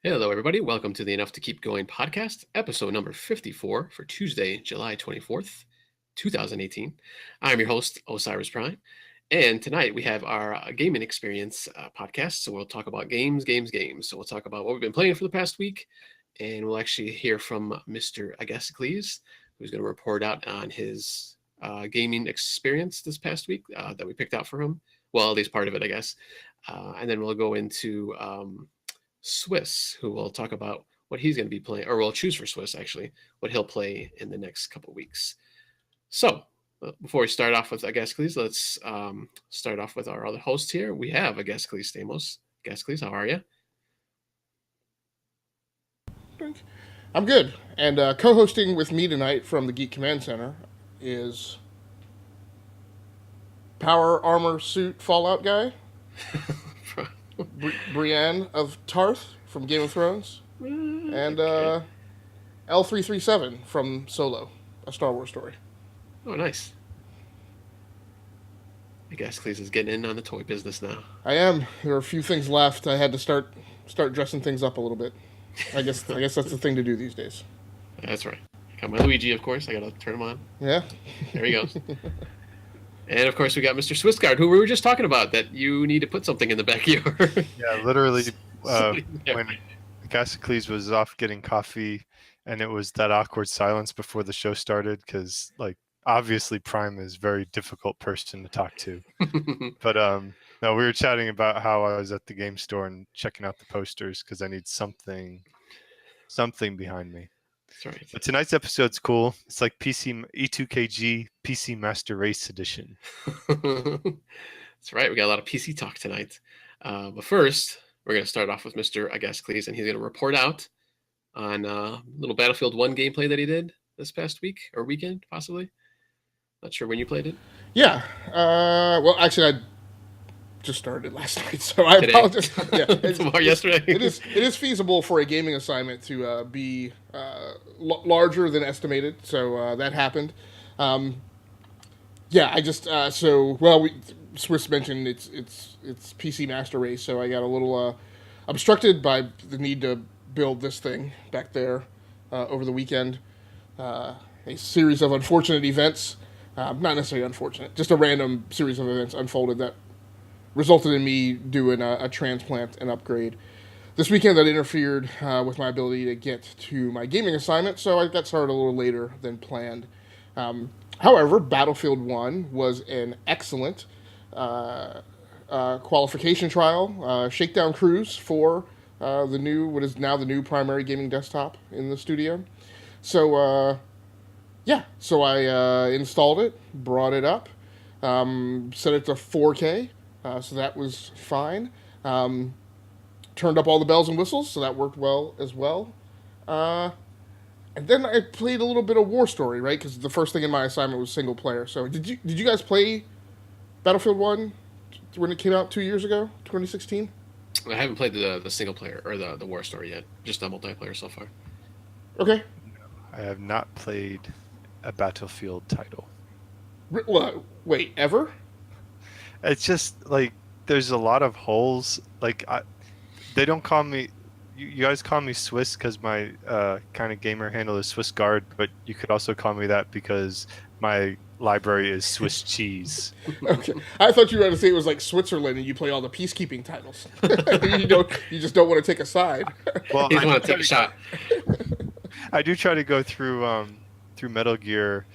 Hello, everybody. Welcome to the Enough to Keep Going podcast, episode number 54 for Tuesday, July 24th, 2018. I'm your host, Osiris Prime. And tonight we have our gaming experience podcast. So we'll talk about games. So we'll talk about what we've been playing for the past week. And we'll actually hear from Mr. Agastocles, who's going to report out on his gaming experience this past week that we picked out for him. Well, at least part of it, I guess. And then we'll go into Swiss, who will talk about what he's going to be playing, or we'll choose for Swiss, actually, what he'll play in the next couple of weeks. So, before we start off with Agastocles, let's start off with our other host here. We have Agastocles Stamos. Agastocles, how are you? I'm good. And co-hosting with me tonight from the Geek Command Center is Power Armor Suit Fallout guy, Brienne of Tarth from Game of Thrones, and L337 from Solo, a Star Wars story. Oh, nice. Agastocles is getting in on the toy business now. I am. There are a few things left. I had to start dressing things up a little bit. I guess that's the thing to do these days. That's right. I got my Luigi, of course. I got to turn him on. Yeah. There he goes. And, of course, we got Mr. Swissguard, who we were just talking about, that you need to put something in the backyard. Yeah, literally, when Agastocles was off getting coffee, and it was that awkward silence before the show started, because, obviously Prime is a very difficult person to talk to. But, no, we were chatting about how I was at the game store and checking out the posters, because I need something behind me. That's right. But tonight's episode's cool. It's like E2KG PC Master Race Edition. That's right. We got a lot of PC talk tonight. But first, we're going to start off with Mr. Agastocles, and he's going to report out on a little Battlefield 1 gameplay that he did this past week or weekend, possibly. Not sure when you played it. Yeah. Well, actually, I just started last night, so I apologize. Yeah, yesterday. It is feasible for a gaming assignment to be larger than estimated, so that happened. I just Swiss mentioned it's PC Master Race, so I got a little obstructed by the need to build this thing back there over the weekend. A series of unfortunate events, not necessarily unfortunate, just a random series of events unfolded that resulted in me doing a transplant and upgrade this weekend that interfered with my ability to get to my gaming assignment, so I got started a little later than planned. However, Battlefield 1 was an excellent qualification trial, shakedown cruise for what is now the new primary gaming desktop in the studio. So, I installed it, brought it up, set it to 4K, so that was fine. Turned up all the bells and whistles, so that worked well as well. And then I played a little bit of War Story, right? Because the first thing in my assignment was single player. So did you guys play Battlefield 1 when it came out 2 years ago, 2016? I haven't played the single player or the War Story yet. Just the multiplayer so far. Okay. I have not played a Battlefield title. Wait, ever? It's just there's a lot of holes. They don't call me. You guys call me Swiss because my kind of gamer handle is Swiss Guard, but you could also call me that because my library is Swiss cheese. Okay, I thought you were going to say it was like Switzerland and you play all the peacekeeping titles. You just don't want to take a side. Well, you want to take a shot. I do try to go through Metal Gear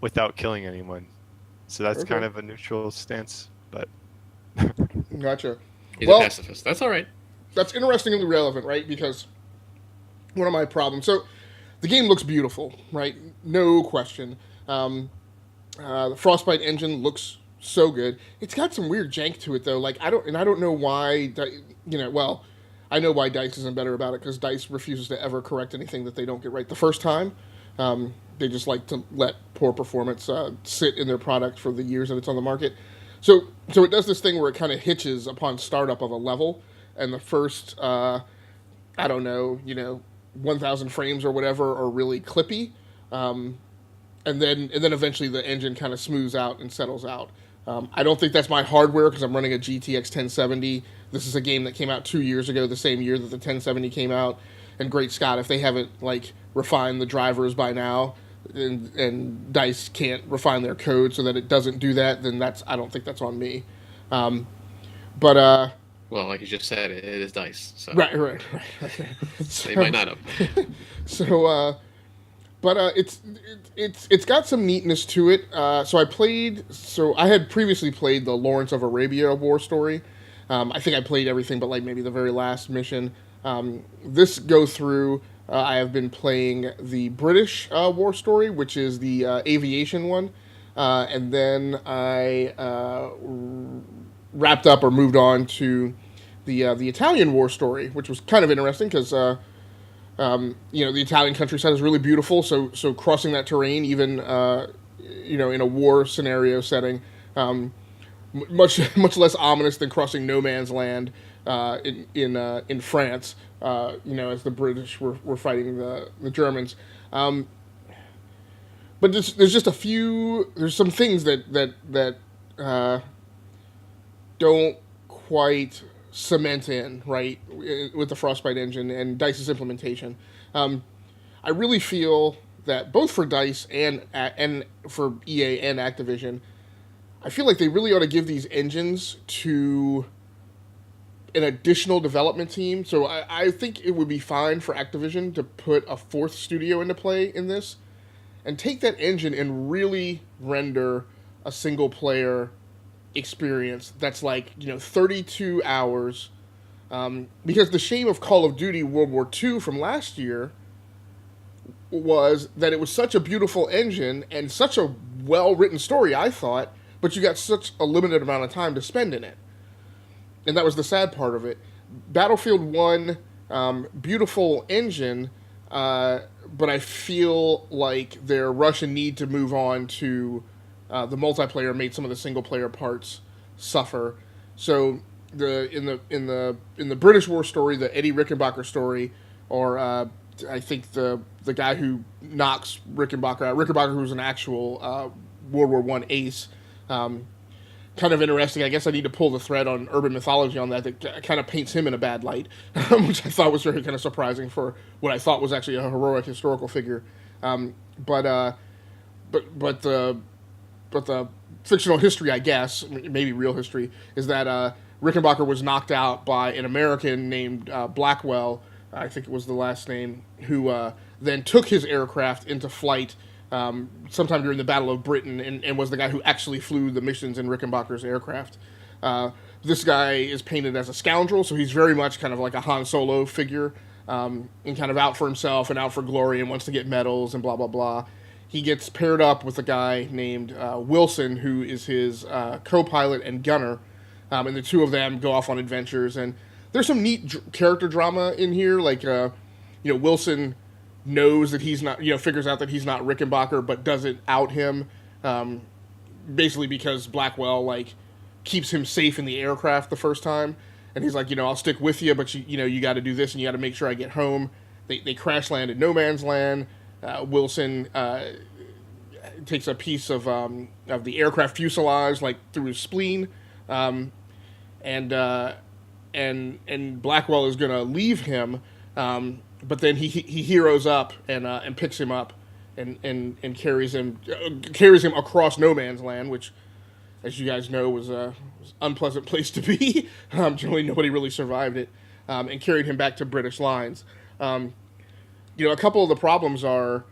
without killing anyone, so that's kind of a neutral stance. But gotcha. He's a pacifist. That's all right. That's interestingly relevant, right? Because one of my problems. So the game looks beautiful, right? No question. The Frostbite engine looks so good. It's got some weird jank to it, though. I don't know why. I know why DICE isn't better about it because DICE refuses to ever correct anything that they don't get right the first time. They just like to let poor performance sit in their product for the years that it's on the market. So it does this thing where it kind of hitches upon startup of a level, and the first, 1,000 frames or whatever are really clippy, and then eventually the engine kind of smooths out and settles out. I don't think that's my hardware because I'm running a GTX 1070 this is a game that came out 2 years ago, the same year that the 1070 came out. And great Scott, if they haven't like refined the drivers by now, and DICE can't refine their code so that it doesn't do that, then I don't think that's on me. But well, like you just said, it is DICE. So. Right. So, they might not have. So, but it's got some neatness to it. So I had previously played the Lawrence of Arabia war story. I think I played everything but like maybe the very last mission. This go through. I have been playing the British war story, which is the aviation one, and then I wrapped up or moved on to the Italian war story, which was kind of interesting because the Italian countryside is really beautiful. So crossing that terrain, even in a war scenario setting, much less ominous than crossing no man's land in France. As the British were fighting the Germans. But there's just there's some things that don't quite cement in, right, with the Frostbite engine and DICE's implementation. I really feel that both for DICE and for EA and Activision, I feel like they really ought to give these engines to an additional development team. So I think it would be fine for Activision to put a fourth studio into play in this and take that engine and really render a single player experience that's like 32 hours, because the shame of Call of Duty World War II from last year was that it was such a beautiful engine and such a well-written story, I thought, but you got such a limited amount of time to spend in it. And that was the sad part of it. Battlefield 1, beautiful engine, but I feel like their rush and need to move on to the multiplayer made some of the single player parts suffer. So in the British War story, the Eddie Rickenbacker story, or I think the guy who knocks Rickenbacker out, Rickenbacker who's an actual World War I ace. Kind of interesting. I guess I need to pull the thread on urban mythology on that kind of paints him in a bad light, which I thought was very kind of surprising for what I thought was actually a heroic historical figure. But the fictional history, I guess, maybe real history, is that Rickenbacker was knocked out by an American named Blackwell, I think it was the last name, who then took his aircraft into flight sometime during the Battle of Britain, and was the guy who actually flew the missions in Rickenbacker's aircraft. This guy is painted as a scoundrel, so he's very much kind of like a Han Solo figure, and kind of out for himself and out for glory and wants to get medals and blah, blah, blah. He gets paired up with a guy named Wilson, who is his co-pilot and gunner, and the two of them go off on adventures. And there's some neat character drama in here, like, Wilson knows that he's not, figures out that he's not Rickenbacker, but doesn't out him, basically because Blackwell, keeps him safe in the aircraft the first time, and he's like, I'll stick with you, but you got to do this, and you got to make sure I get home. They crash land in no man's land. Wilson takes a piece of the aircraft fuselage, through his spleen, and Blackwell is gonna leave him. But then he heroes up and picks him up and carries him across no man's land, which, as you guys know, was an unpleasant place to be. Generally, nobody really survived it, and carried him back to British lines. A couple of the problems are,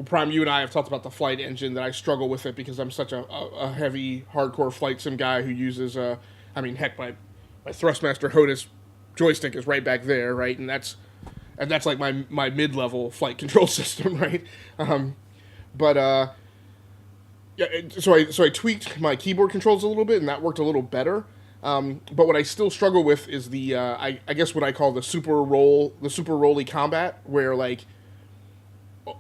Prime, you and I have talked about the flight engine, that I struggle with it because I'm such a heavy, hardcore flight sim guy who uses, heck, my Thrustmaster HOTAS joystick is right back there, right, and that's like my mid-level flight control system, right? So I tweaked my keyboard controls a little bit, and that worked a little better. But what I still struggle with is the I guess what I call the super rolly combat, where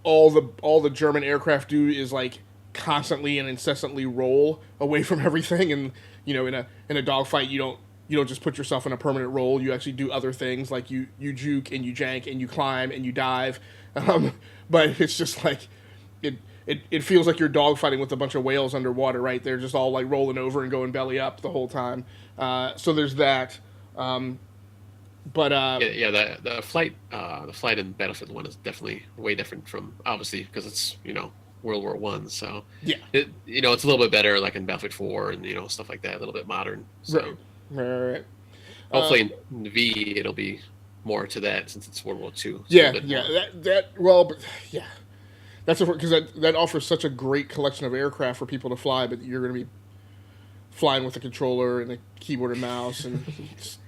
all the German aircraft do is constantly and incessantly roll away from everything, and in a dogfight you don't just put yourself in a permanent roll. You actually do other things, like you juke and you jank and you climb and you dive. But it's just it feels like you're dogfighting with a bunch of whales underwater, right? They're just all rolling over and going belly up the whole time. So there's that. But Yeah. The flight in Battlefield One is definitely way different from, obviously, because it's World War One. So yeah, it's a little bit better, like in Battlefield Four and stuff like that, a little bit modern. right, So right. hopefully in V it'll be more to that, since it's World War Two. It's a little Yeah, bit yeah. more. But yeah, that's because that offers such a great collection of aircraft for people to fly, but you're going to be flying with a controller and a keyboard and mouse, and just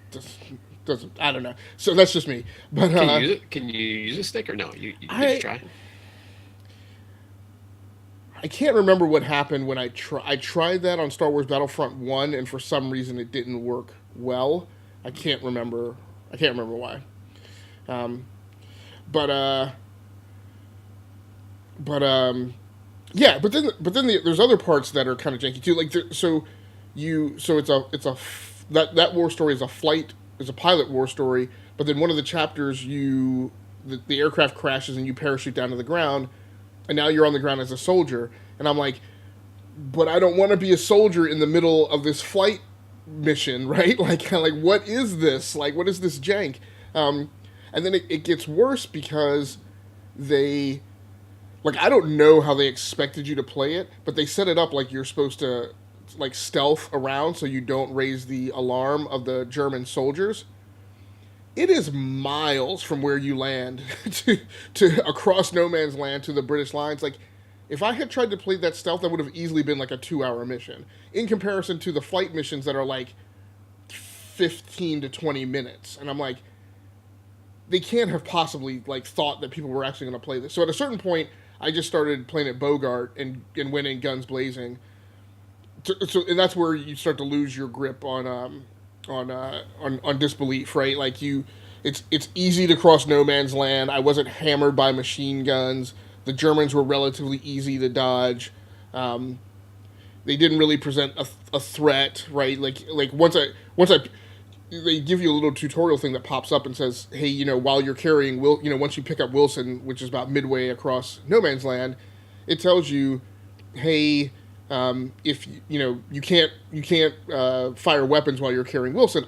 doesn't. I don't know. So that's just me. But Can you use it? Can you use a stick or no? Did you I try? I can't remember what happened when I tried that on Star Wars Battlefront One, and for some reason it didn't work well. I can't remember. I can't remember why. Um, but but yeah. But then there's other parts that are kind of janky too. Like so that war story is a pilot war story. But then one of the chapters the aircraft crashes and you parachute down to the ground, and now you're on the ground as a soldier. And I'm like, but I don't want to be a soldier in the middle of this flight mission, right? Like what is this? Like, what is this jank? And then it gets worse because they, like, I don't know how they expected you to play it, but they set it up like you're supposed to, like, stealth around so you don't raise the alarm of the German soldiers. It is miles from where you land to across no man's land to the British lines. Like, if I had tried to play that stealth, that would have easily been like a 2 hour mission in comparison to the flight missions that are like 15 to 20 minutes. And I'm like, they can't have possibly like thought that people were actually going to play this. So at a certain point, I just started playing at Bogart and went in guns blazing. And that's where you start to lose your grip on disbelief, right? Like it's easy to cross no man's land. I wasn't hammered by machine guns. The Germans were relatively easy to dodge. They didn't really present a threat, right? Like once I they give you a little tutorial thing that pops up and says, hey, while you're carrying once you pick up Wilson, which is about midway across no man's land, it tells you, hey, if you can't fire weapons while you're carrying Wilson.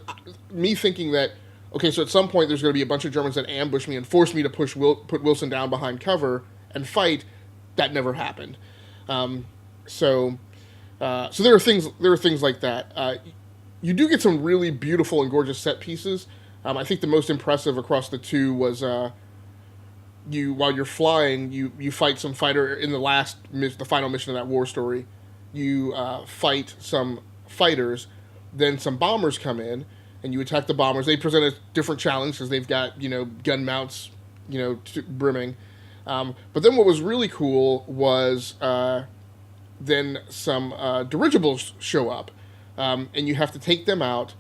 Me thinking that, okay, so at some point there's going to be a bunch of Germans that ambush me and force me to put Wilson down behind cover and fight. That never happened. So there are things like that. You do get some really beautiful and gorgeous set pieces. I think the most impressive across the two was while you're flying, you fight some fighter in the final mission of that war story. You fight some fighters, then some bombers come in, and you attack the bombers. They present a different challenge because they've got gun mounts, brimming. But then what was really cool was then some dirigibles show up, and you have to take them out.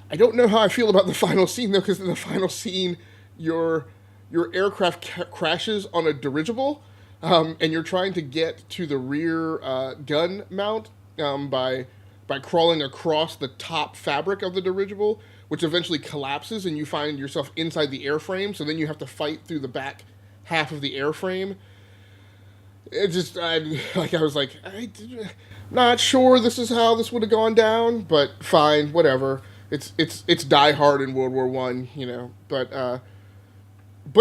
I don't know how I feel about the final scene though, because in the final scene, your aircraft crashes on a dirigible. And you're trying to get to the rear gun mount by crawling across the top fabric of the dirigible, which eventually collapses, and you find yourself inside the airframe. So then you have to fight through the back half of the airframe. I was like, I'm not sure this is how this would have gone down, but fine, whatever. It's Die Hard in World War One, but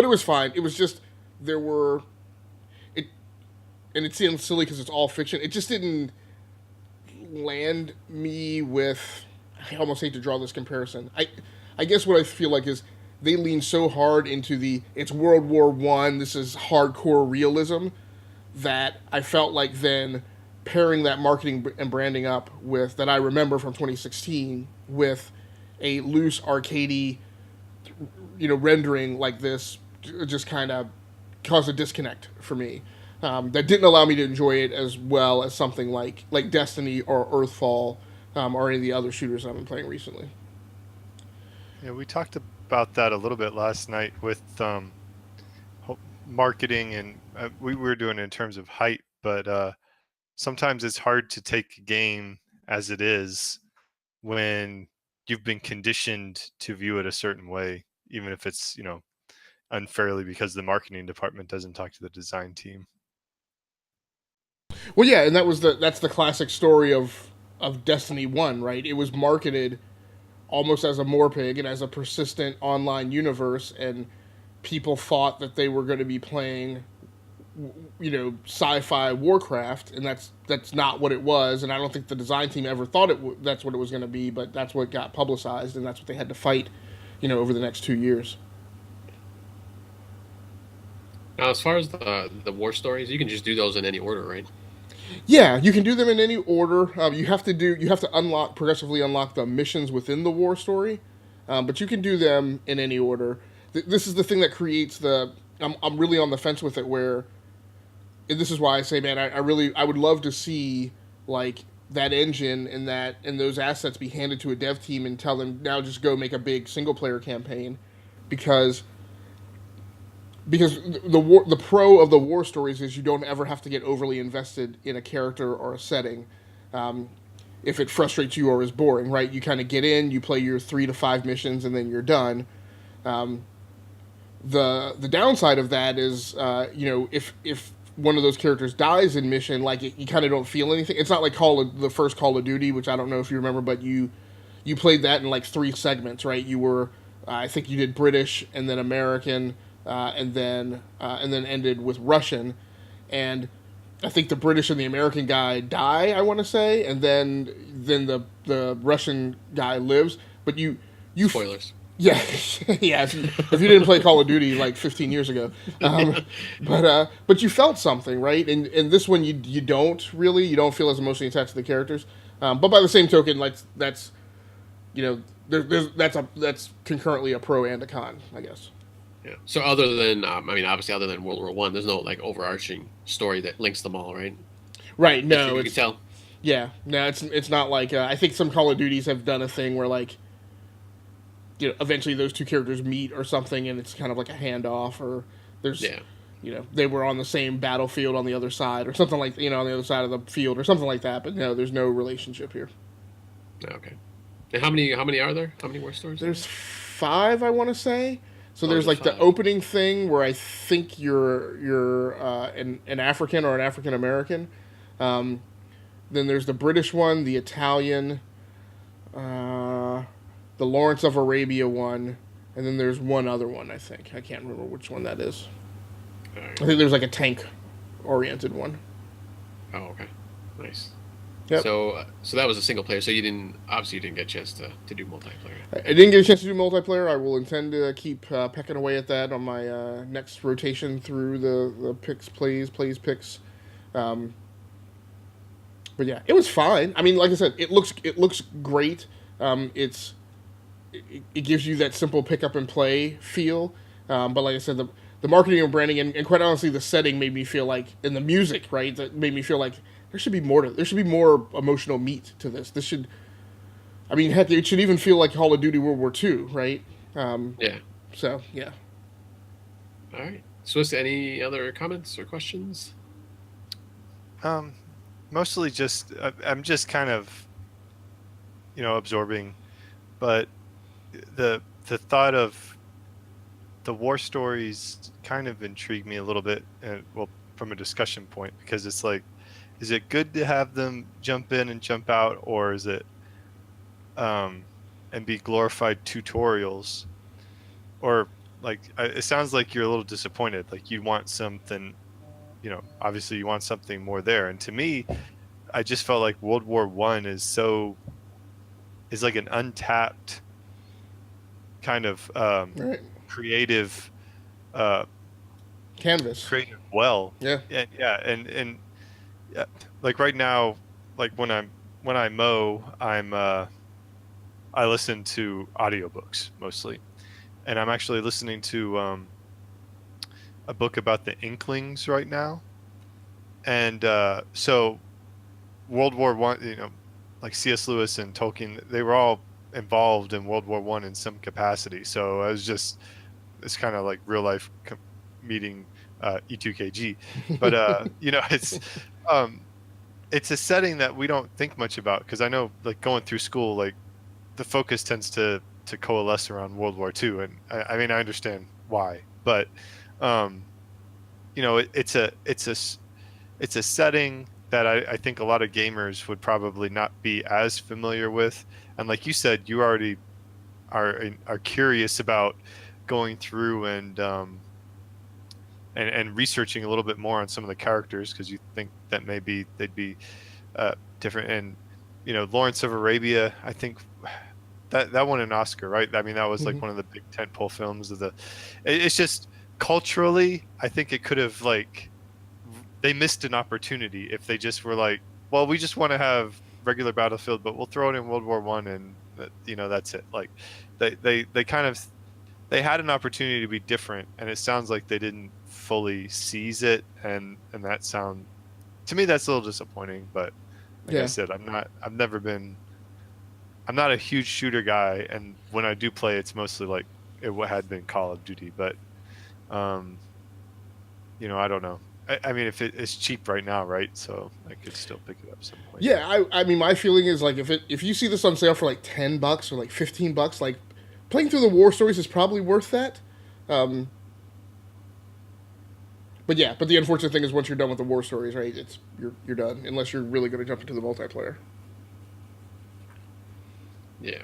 it was fine. It was just there were. And it seems silly because it's all fiction. It just didn't land me with. I almost hate to draw this comparison. I guess what I feel like is they lean so hard into it's World War One. This is hardcore realism that I felt like then pairing that marketing and branding up with that I remember from 2016 with a loose arcadey, rendering like this just kind of caused a disconnect for me. That didn't allow me to enjoy it as well as something like Destiny or Earthfall or any of the other shooters I've been playing recently. Yeah, we talked about that a little bit last night with marketing, and we were doing it in terms of hype, but sometimes it's hard to take a game as it is when you've been conditioned to view it a certain way, even if it's, unfairly because the marketing department doesn't talk to the design team. Well, yeah, and that's the classic story of Destiny 1, right? It was marketed almost as a Morpig and as a persistent online universe, and people thought that they were going to be playing, sci-fi Warcraft, and that's not what it was. And I don't think the design team ever thought that's what it was going to be, but that's what got publicized, and that's what they had to fight, over the next 2 years. Now, as far as the war stories, you can just do those in any order, right? Yeah, you can do them in any order. You have to progressively unlock the missions within the war story, but you can do them in any order. This is the thing that creates the. I'm really on the fence with it. Where, and this is why I say, man, I would love to see like that engine and those assets be handed to a dev team and tell them now just go make a big single player campaign, because the pro of the war stories is you don't ever have to get overly invested in a character or a setting, if it frustrates you or is boring, right? You kind of get in, you play your 3 to 5 missions, and then you're done. The downside of that is, if one of those characters dies in mission, like you kind of don't feel anything. It's not like the first Call of Duty, which I don't know if you remember, but you played that in like 3 segments, right? You were, I think you did British and then American. And then ended with Russian, and I think the British and the American guy die, I want to say, and then the Russian guy lives. But you spoilers. Yeah, yeah. If you didn't play Call of Duty like 15 years ago, but you felt something, right? And this one you don't feel as emotionally attached to the characters. But by the same token, like that's that's concurrently a pro and a con, I guess. Yeah. So other than, obviously, other than World War One, there's no like overarching story that links them all, right? Right. No, you can tell. Yeah. No, it's not like I think some Call of Duties have done a thing where like, eventually those two characters meet or something, and it's kind of like a handoff, or there's, they were on the same battlefield on the other side, or something like, on the other side of the field, or something like that. But no, there's no relationship here. Okay. And how many are there? How many war stories? There's 5, I want to say. So there's like 5. The opening thing where I think you're an African or an African American. Then there's the British one, the Italian, the Lawrence of Arabia one, and then there's one other one, I think. I can't remember which one that is. Right. I think there's like a tank-oriented one. Oh, okay. Nice. Yep. So that was a single player. So you didn't get a chance to do multiplayer. I didn't get a chance to do multiplayer. I will intend to keep pecking away at that on my next rotation through the picks. But yeah, it was fine. I mean, like I said, it looks great. It gives you that simple pick up and play feel. But like I said, the marketing and branding and quite honestly, the setting made me feel like, and the music, right, that made me feel like there should be more emotional meat to this. Heck, it should even feel like Call of Duty World War II, right? Yeah. So, yeah. All right. Swiss, any other comments or questions? Mostly just, I'm just kind of, absorbing, but the thought of the war stories kind of intrigued me a little bit, from a discussion point, because it's like, is it good to have them jump in and jump out, or is it and be glorified tutorials? Or like, it sounds like you're a little disappointed, like you want something, obviously you want something more there. And to me, I just felt like World War One is like an untapped kind of right. creative canvas, creative well. Yeah. And like right now, like when I mow, I listen to audiobooks mostly, and I'm actually listening to a book about the Inklings right now. And so World War One, like C.S. Lewis and Tolkien, they were all involved in World War One in some capacity. So it's kind of like real life meeting E2KG, but it's a setting that we don't think much about, because I know, like, going through school, like the focus tends to coalesce around World War II, and I mean, I understand why, but it's a setting that I think a lot of gamers would probably not be as familiar with. And like you said, you already are curious about going through and researching a little bit more on some of the characters, because you think that maybe they'd be different. And Lawrence of Arabia, I think that won an Oscar, right? I mean, that was like one of the big tentpole films of the. It's just culturally, I think it could have they missed an opportunity if they just were like, well, we just want to have regular Battlefield, but we'll throw it in World War I, and that's it. Like they kind of they had an opportunity to be different, and it sounds like they didn't fully seize it, and that sound to me that's a little disappointing. But like I said, I'm not a huge shooter guy, and when I do play, it's mostly like it had been Call of Duty. But I don't know. I mean, if it's cheap right now, right? So I could still pick it up some point. Yeah, I mean, my feeling is like if you see this on sale for like $10 or like $15, like playing through the war stories is probably worth that. But the unfortunate thing is once you're done with the war stories, right? You're done unless you're really going to jump into the multiplayer. Yeah.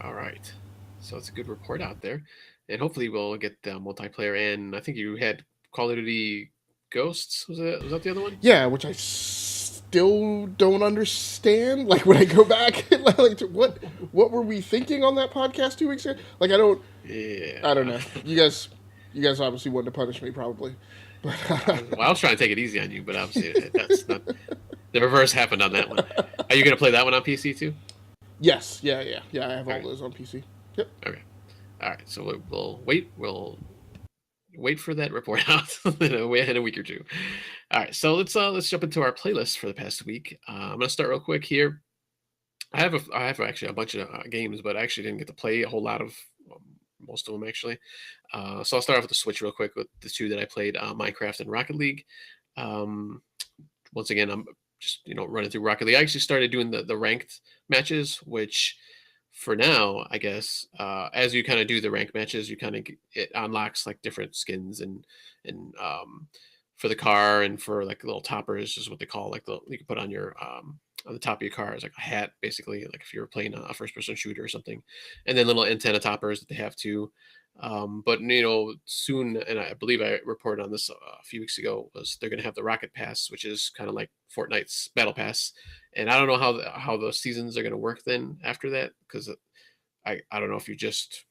All right. So it's a good report out there, and hopefully we'll get the multiplayer. And I think you had Call of Duty Ghosts. Was that the other one? Yeah, which I still don't understand. Like when I go back, like what were we thinking on that podcast 2 weeks ago? Like I don't know. You guys obviously wanted to punish me probably. Well, I was trying to take it easy on you, but obviously that's not. The reverse happened on that one. Are you going to play that one on PC too? Yes. Yeah. I have all those on PC. Yep. Okay. All right. So we'll wait. We'll wait for that report out in a week or two. All right. So let's jump into our playlist for the past week. I'm going to start real quick here. I have actually a bunch of games, but I actually didn't get to play a whole lot of most of them actually. So I'll start off with the Switch real quick with the two that I played: Minecraft and Rocket League. Once again, I'm just running through Rocket League. I actually started doing the ranked matches, which for now, I guess, as you kind of do the rank matches, you kind of it unlocks like different skins and for the car and for like little toppers, is what they call like you can put on your on the top of your car as like a hat, basically, like if you're playing a first person shooter or something, and then little antenna toppers that they have too. But soon, and I believe I reported on this a few weeks ago, was they're going to have the Rocket Pass, which is kind of like Fortnite's Battle Pass, and I don't know how the seasons are going to work then after that, because I don't know if you just,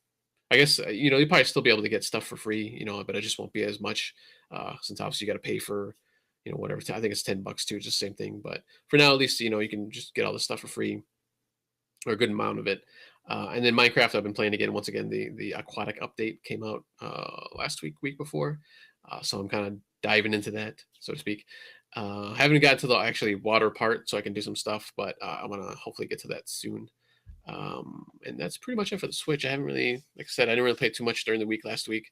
I guess you probably still be able to get stuff for free, but it just won't be as much since obviously you got to pay for whatever. I think it's $10 too, it's the same thing, but for now at least you can just get all this stuff for free, or a good amount of it. And then Minecraft, I've been playing again. Once again, the aquatic update came out last week before, so I'm kind of diving into that, so to speak. Haven't got to the actually water part, so I can do some stuff, but I want to hopefully get to that soon. And that's pretty much it for the Switch. I haven't really, like I said, I didn't really play too much during the week last week.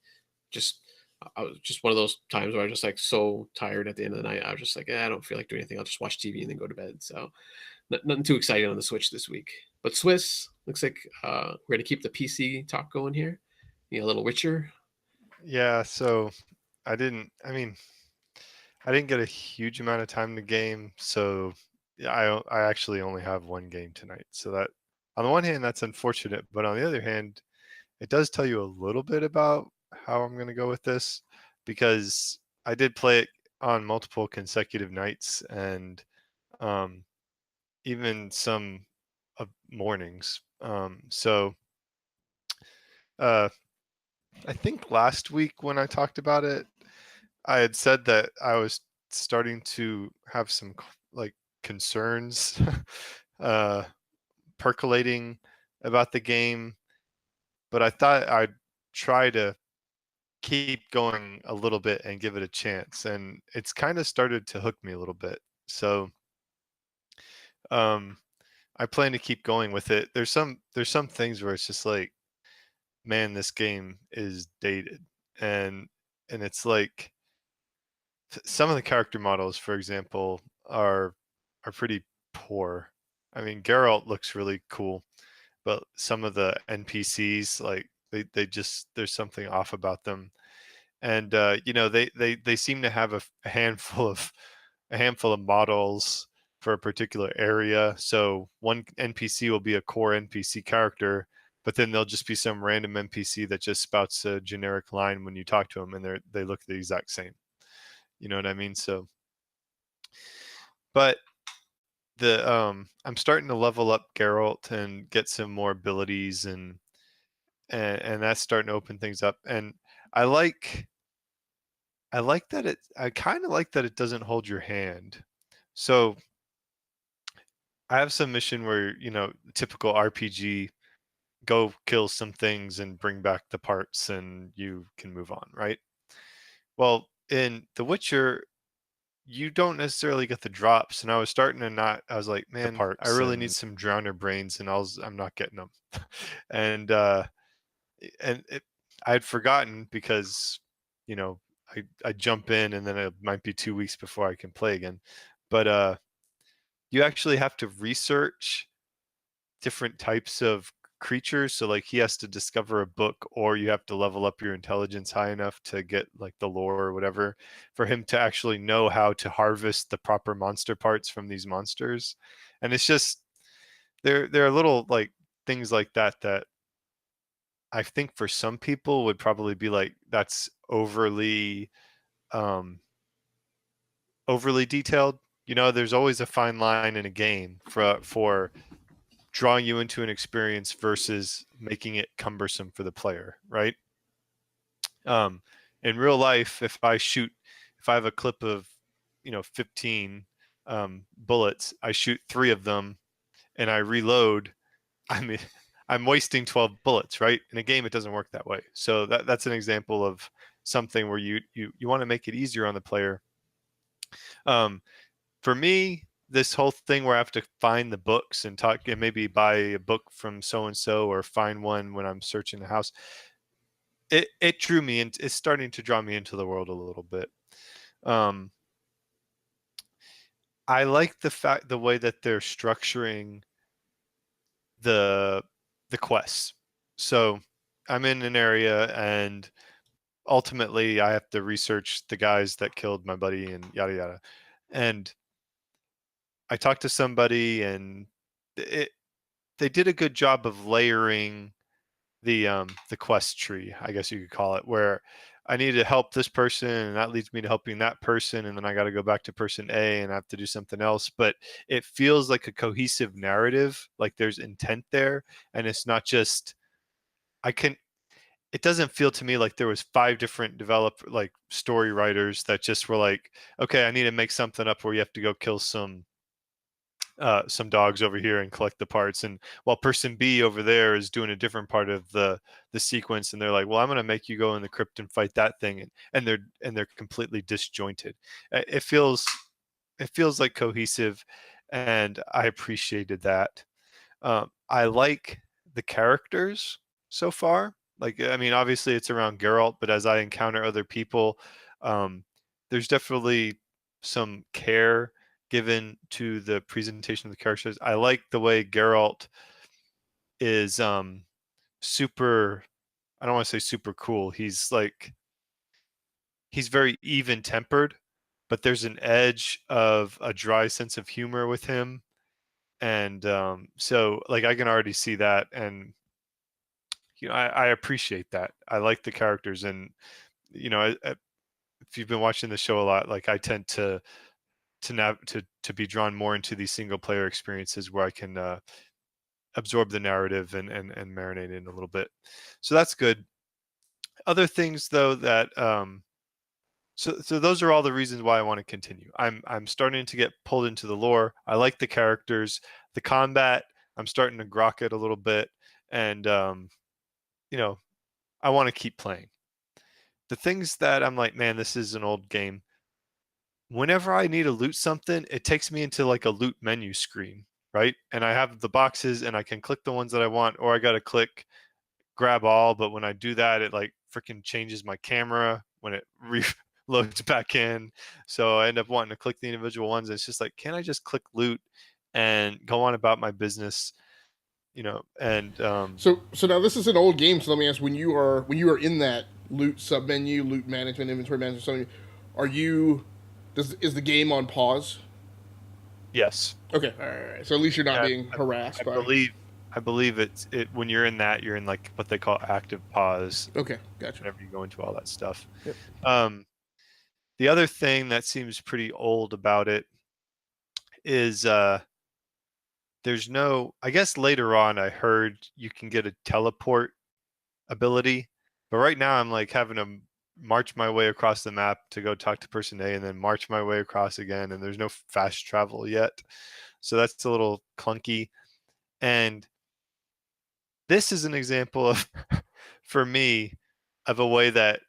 I was just one of those times where I was just like so tired at the end of the night. I was just like, I don't feel like doing anything. I'll just watch TV and then go to bed. So nothing too exciting on the Switch this week. But Swiss, looks like we're going to keep the PC talk going here. A little Witcher. Yeah, so I didn't get a huge amount of time to game, so I actually only have one game tonight. So that, on the one hand, that's unfortunate, but on the other hand, it does tell you a little bit about how I'm going to go with this, because I did play it on multiple consecutive nights, and even some mornings. So I think last week when I talked about it, I had said that I was starting to have some like concerns percolating about the game, but I thought I'd try to keep going a little bit and give it a chance, and it's kind of started to hook me a little bit. So I plan to keep going with it. There's some things where it's just like, man, this game is dated, and it's like some of the character models, for example, are pretty poor. I mean, Geralt looks really cool, but some of the NPCs, like they just, there's something off about them. And they seem to have a handful of models for a particular area. So one NPC will be a core NPC character, but then there'll just be some random NPC that just spouts a generic line when you talk to them, and they look the exact same. You know what I mean? So, but I'm starting to level up Geralt and get some more abilities, and that's starting to open things up. And I like that I kind of like that it doesn't hold your hand. So I have some mission where, typical RPG, go kill some things and bring back the parts and you can move on, right? Well, in The Witcher, you don't necessarily get the drops, and I was starting to not. I was like, man, I really need some drowner brains, and I'm not getting them. and I had forgotten because, I jump in and then it might be 2 weeks before I can play again. But you actually have to research different types of creatures. So like he has to discover a book, or you have to level up your intelligence high enough to get like the lore or whatever for him to actually know how to harvest the proper monster parts from these monsters. And it's just there are little like things like that I think for some people would probably be like, that's overly detailed. There's always a fine line in a game for drawing you into an experience versus making it cumbersome for the player, right? In real life, if I have a clip of 15 bullets, I shoot 3 of them and I reload, I mean, I'm wasting 12 bullets, right? In a game, it doesn't work that way. So that's an example of something where you want to make it easier on the player. For me, this whole thing where I have to find the books and talk and maybe buy a book from so and so or find one when I'm searching the house, it drew me in. It's starting to draw me into the world a little bit. I like the way that they're structuring the quests. So I'm in an area and ultimately I have to research the guys that killed my buddy and yada yada. And I talked to somebody and they did a good job of layering the quest tree, I guess you could call it, where I need to help this person and that leads me to helping that person, and then I got to go back to person A and I have to do something else. But it feels like a cohesive narrative, like there's intent there, and it's not just it doesn't feel to me like there was 5 different like story writers that just were like, okay, I need to make something up where you have to go kill some dogs over here and collect the parts, and while person B over there is doing a different part of the sequence, and they're like, well, I'm going to make you go in the crypt and fight that thing, and they're completely disjointed. It feels like cohesive, and I appreciated that. I like the characters so far. Like, I mean, obviously it's around Geralt, but as I encounter other people, there's definitely some care given to the presentation of the characters. I like the way Geralt is super, I don't want to say super cool. He's very even tempered, but there's an edge of a dry sense of humor with him. And so like I can already see that, and I appreciate that. I like the characters, and if you've been watching the show a lot, like I tend to be drawn more into these single player experiences where I can absorb the narrative and marinate in a little bit. So that's good. Other things though that so those are all the reasons why I want to continue. I'm starting to get pulled into the lore. I like the characters, the combat. I'm starting to grok it a little bit, and I want to keep playing. The things that I'm like, man, this is an old game. Whenever I need to loot something, it takes me into like a loot menu screen, right? And I have the boxes and I can click the ones that I want, or I got to click grab all. But when I do that, it like freaking changes my camera when it loads back in. So I end up wanting to click the individual ones. It's just like, can I just click loot and go on about my business? And so now this is an old game. So let me ask: when you are in that loot submenu, loot management, inventory management, something, is the game on pause? yes. Okay, all right. So at least you're not being harassed. I believe I believe it when you're in that, you're in like what they call active pause Okay, gotcha. whenever you go into all that stuff. Yep. Um, the other thing that seems pretty old about it is there's no. I guess later on I heard you can get a teleport ability, but right now I'm like having to march my way across the map to go talk to person A and then march my way across again, and there's no fast travel yet, so that's a little clunky. And this is an example of, for me, of a way that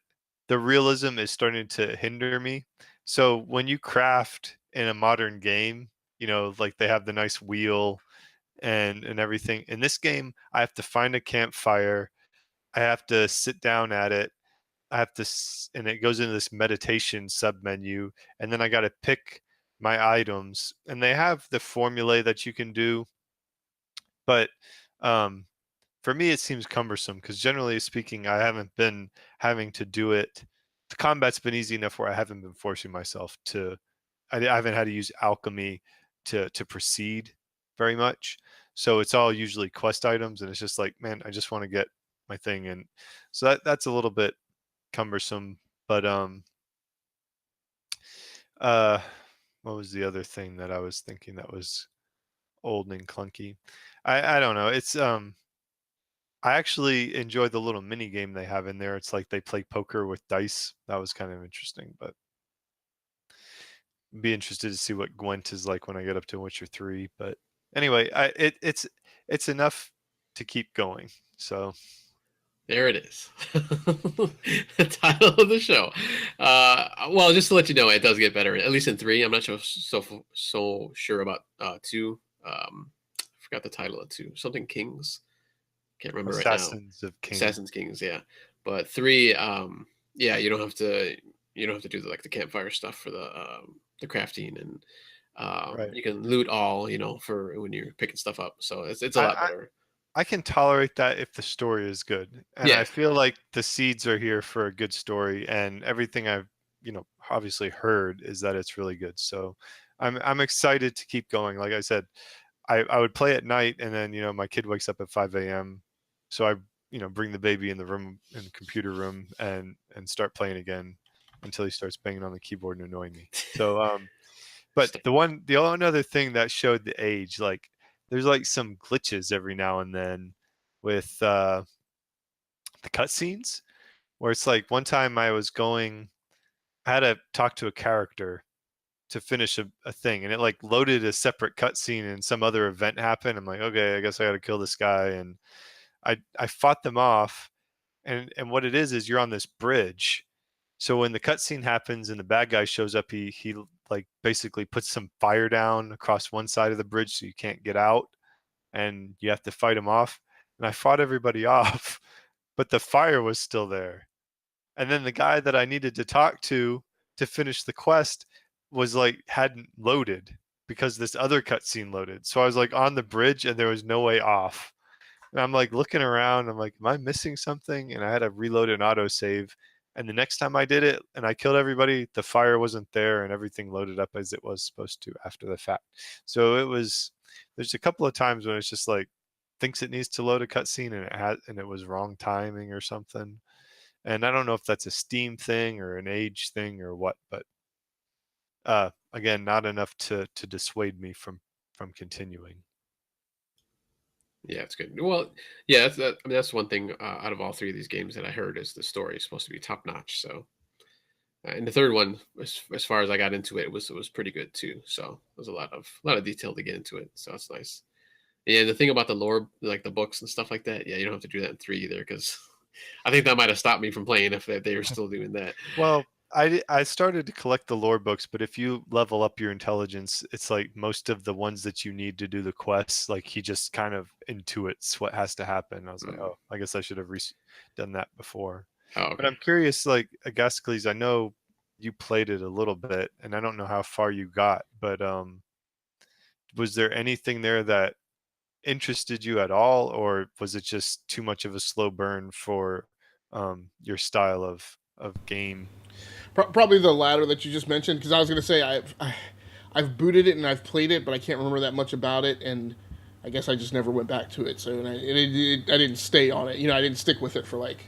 the realism is starting to hinder me. So when you craft in a modern game, like they have the nice wheel and everything. In this game, I have to find a campfire. I have to sit down at it. I have to, and it goes into this meditation sub menu, and then I got to pick my items. And they have the formulae that you can do, but um, for me, it seems cumbersome because generally speaking, I haven't been having to do it. The combat's been easy enough where I haven't been forcing myself to. I haven't had to use alchemy to proceed very much. So it's all usually quest items, and it's just like, man, I just want to get my thing, and so that's a little bit cumbersome. But uh, what was the other thing that I was thinking that was old and clunky? I don't know. It's I actually enjoy the little mini game they have in there. It's like they play poker with dice. That was kind of interesting, but be interested to see what Gwent is like when I get up to Witcher 3. But anyway, it's enough to keep going. So There it is. The title of the show. Well, just to let you know, it does get better. At least in 3. I'm not so sure about 2. I forgot the title of 2. Something Kings. Can't remember right now. Assassins of King. Assassin's Kings, yeah. But 3, yeah, you don't have to do the campfire stuff for the crafting, and Right. you can loot all for when you're picking stuff up. So it's a I, lot I better. I can tolerate that if the story is good. And I Yeah, feel like the seeds are here for a good story, and everything I've, obviously heard is that it's really good. So I'm excited to keep going. Like I said, I would play at night, and then my kid wakes up at 5 a.m. So I bring the baby in the room, in the computer room, and start playing again until he starts banging on the keyboard and annoying me. So but Just- the one other thing that showed the age, like there's like some glitches every now and then with the cutscenes, where it's like one time I had to talk to a character to finish a thing, and it like loaded a separate cutscene and some other event happened. I'm like, okay, I guess I got to kill this guy, and I fought them off, and what it is you're on this bridge. So when the cutscene happens and the bad guy shows up, he like basically puts some fire down across one side of the bridge so you can't get out, and you have to fight him off. And I fought everybody off, but the fire was still there. And then the guy that I needed to talk to finish the quest was like hadn't loaded because this other cutscene loaded. So I was like on the bridge and there was no way off. And I'm like looking around. I'm like, am I missing something? And I had to reload an autosave. And the next time I did it and I killed everybody, the fire wasn't there and everything loaded up as it was supposed to after the fact. So there's a couple of times when it's just like thinks it needs to load a cutscene and it was wrong timing or something. And I don't know if that's a Steam thing or an age thing or what, but again, not enough to dissuade me from continuing. yeah, it's good. Well, yeah, that's one thing out of all 3 of these games that I heard is the story is supposed to be top notch. So, and the third one, as far as I got into it, it was pretty good too. So there's a lot of detail to get into it. So that's nice. Yeah, the thing about the lore, like the books and stuff like that, yeah, you don't have to do that in 3 either, because I think that might have stopped me from playing if they were still doing that. Well, I started to collect the lore books, but if you level up your intelligence, it's like most of the ones that you need to do the quests, like he just kind of intuits what has to happen. I was like, Mm. oh, I guess I should have done that before. Oh, But okay. I'm curious, like Agascles, I know you played it a little bit, and I don't know how far you got, but was there anything there that interested you at all, or was it just too much of a slow burn for your style of game? Probably the latter that you just mentioned, because I was going to say I've booted it and I've played it, but I can't remember that much about it. And I guess I just never went back to it. So I didn't stay on it. I didn't stick with it for like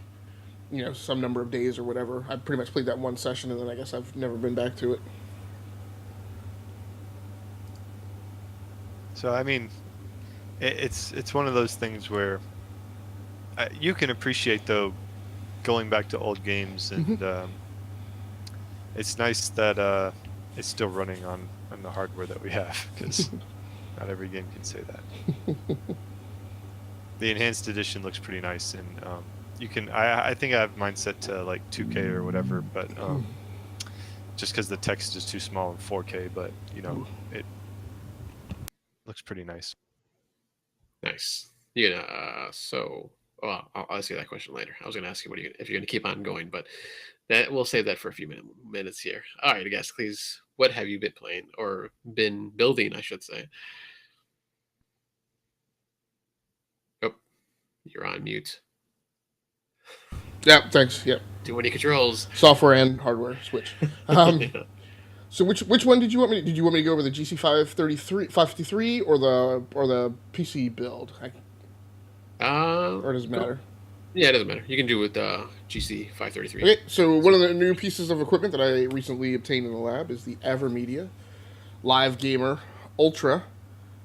some number of days or whatever. I pretty much played that one session, and then I guess I've never been back to it. So I mean, it's one of those things where you can appreciate though going back to old games, and it's nice that it's still running on the hardware that we have, because not every game can say that. The enhanced edition looks pretty nice, and you can. I think I have mine set to like 2K or whatever, but just because the text is too small in 4K, but it looks pretty nice. Nice. So well, I'll ask you that question later. I was going to ask you if you're going to keep on going, but that we'll save that for a few minutes here. All right, guys, please. What have you been playing or been building, I should say? Oh, you're on mute. Yeah, thanks. Yep. Too many controls. Software and hardware switch. Yeah. So which one did you want me? Did you want me to go over the GC 553 or the PC build? Or does it matter? Yeah, it doesn't matter. You can do it with GC 533. Okay, so one of the new pieces of equipment that I recently obtained in the lab is the AverMedia Live Gamer Ultra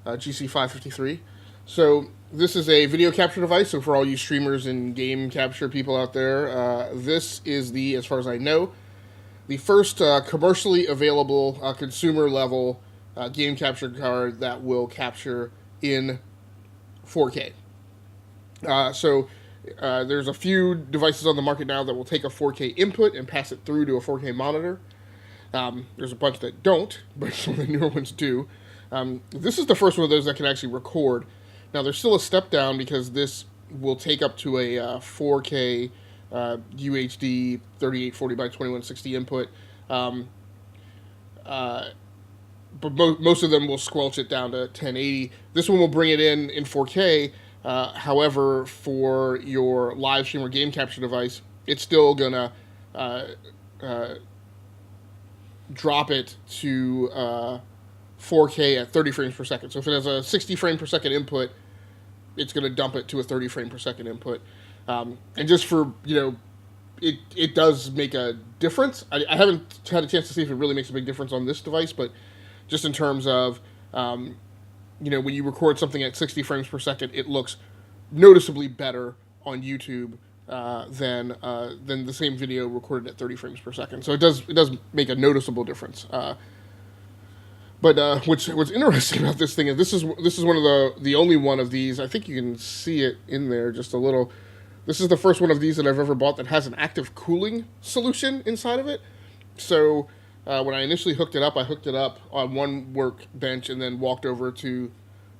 GC 553. So this is a video capture device. So for all you streamers and game capture people out there, this is as far as I know, the first commercially available consumer level game capture card that will capture in 4K. There's a few devices on the market now that will take a 4K input and pass it through to a 4K monitor. There's a bunch that don't, but some of the newer ones do. This is the first one of those that can actually record. Now, there's still a step down because this will take up to a 4K UHD 3840 by 2160 input. But most of them will squelch it down to 1080. This one will bring it in 4K. However, for your live stream or game capture device, it's still gonna drop it to 4K at 30 frames per second. So if it has a 60 frame per second input, it's gonna dump it to a 30 frame per second input. And just for it does make a difference. I haven't had a chance to see if it really makes a big difference on this device, but just in terms of when you record something at 60 frames per second, it looks noticeably better on YouTube than the same video recorded at 30 frames per second. So it does make a noticeable difference. But what's interesting about this thing is this is one of the only one of these. I think you can see it in there just a little. This is the first one of these that I've ever bought that has an active cooling solution inside of it. So when I initially hooked it up, I hooked it up on one workbench and then walked over to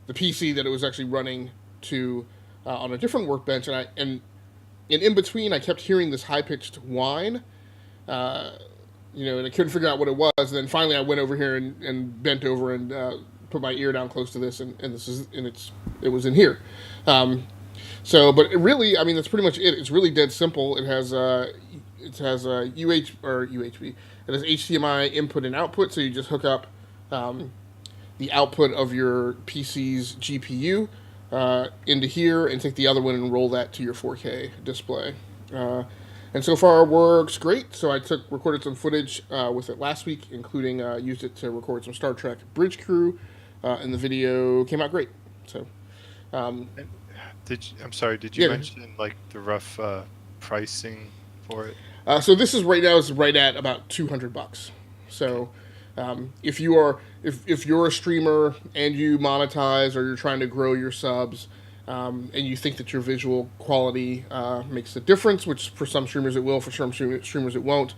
the PC that it was actually running to on a different workbench. And in between, I kept hearing this high-pitched whine, and I couldn't figure out what it was. And then finally, I went over here and bent over and put my ear down close to this, and it was in here. But it really, I mean, that's pretty much it. It's really dead simple. It has UHB. It has HDMI input and output, so you just hook up the output of your PC's GPU into here and take the other one and roll that to your 4K display. And so far it works great. So I recorded some footage with it last week, including used it to record some Star Trek Bridge Crew, and the video came out great. So. Did you mention like the rough pricing for it? So this is right at about $200. So if you're a streamer and you monetize or you're trying to grow your subs, and you think that your visual quality makes a difference, which for some streamers it will, for some streamers it won't,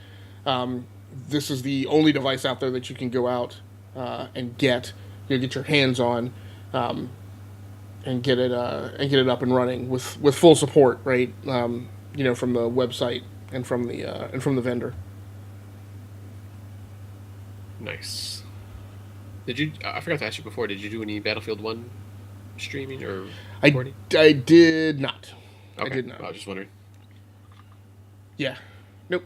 this is the only device out there that you can go out and get your hands on. And get it up and running with full support, right? From the website and from the vendor. Nice. Did you? I forgot to ask you before. Did you do any Battlefield 1 streaming or recording? I did not. Okay. I did not. I was just wondering. Yeah. Nope.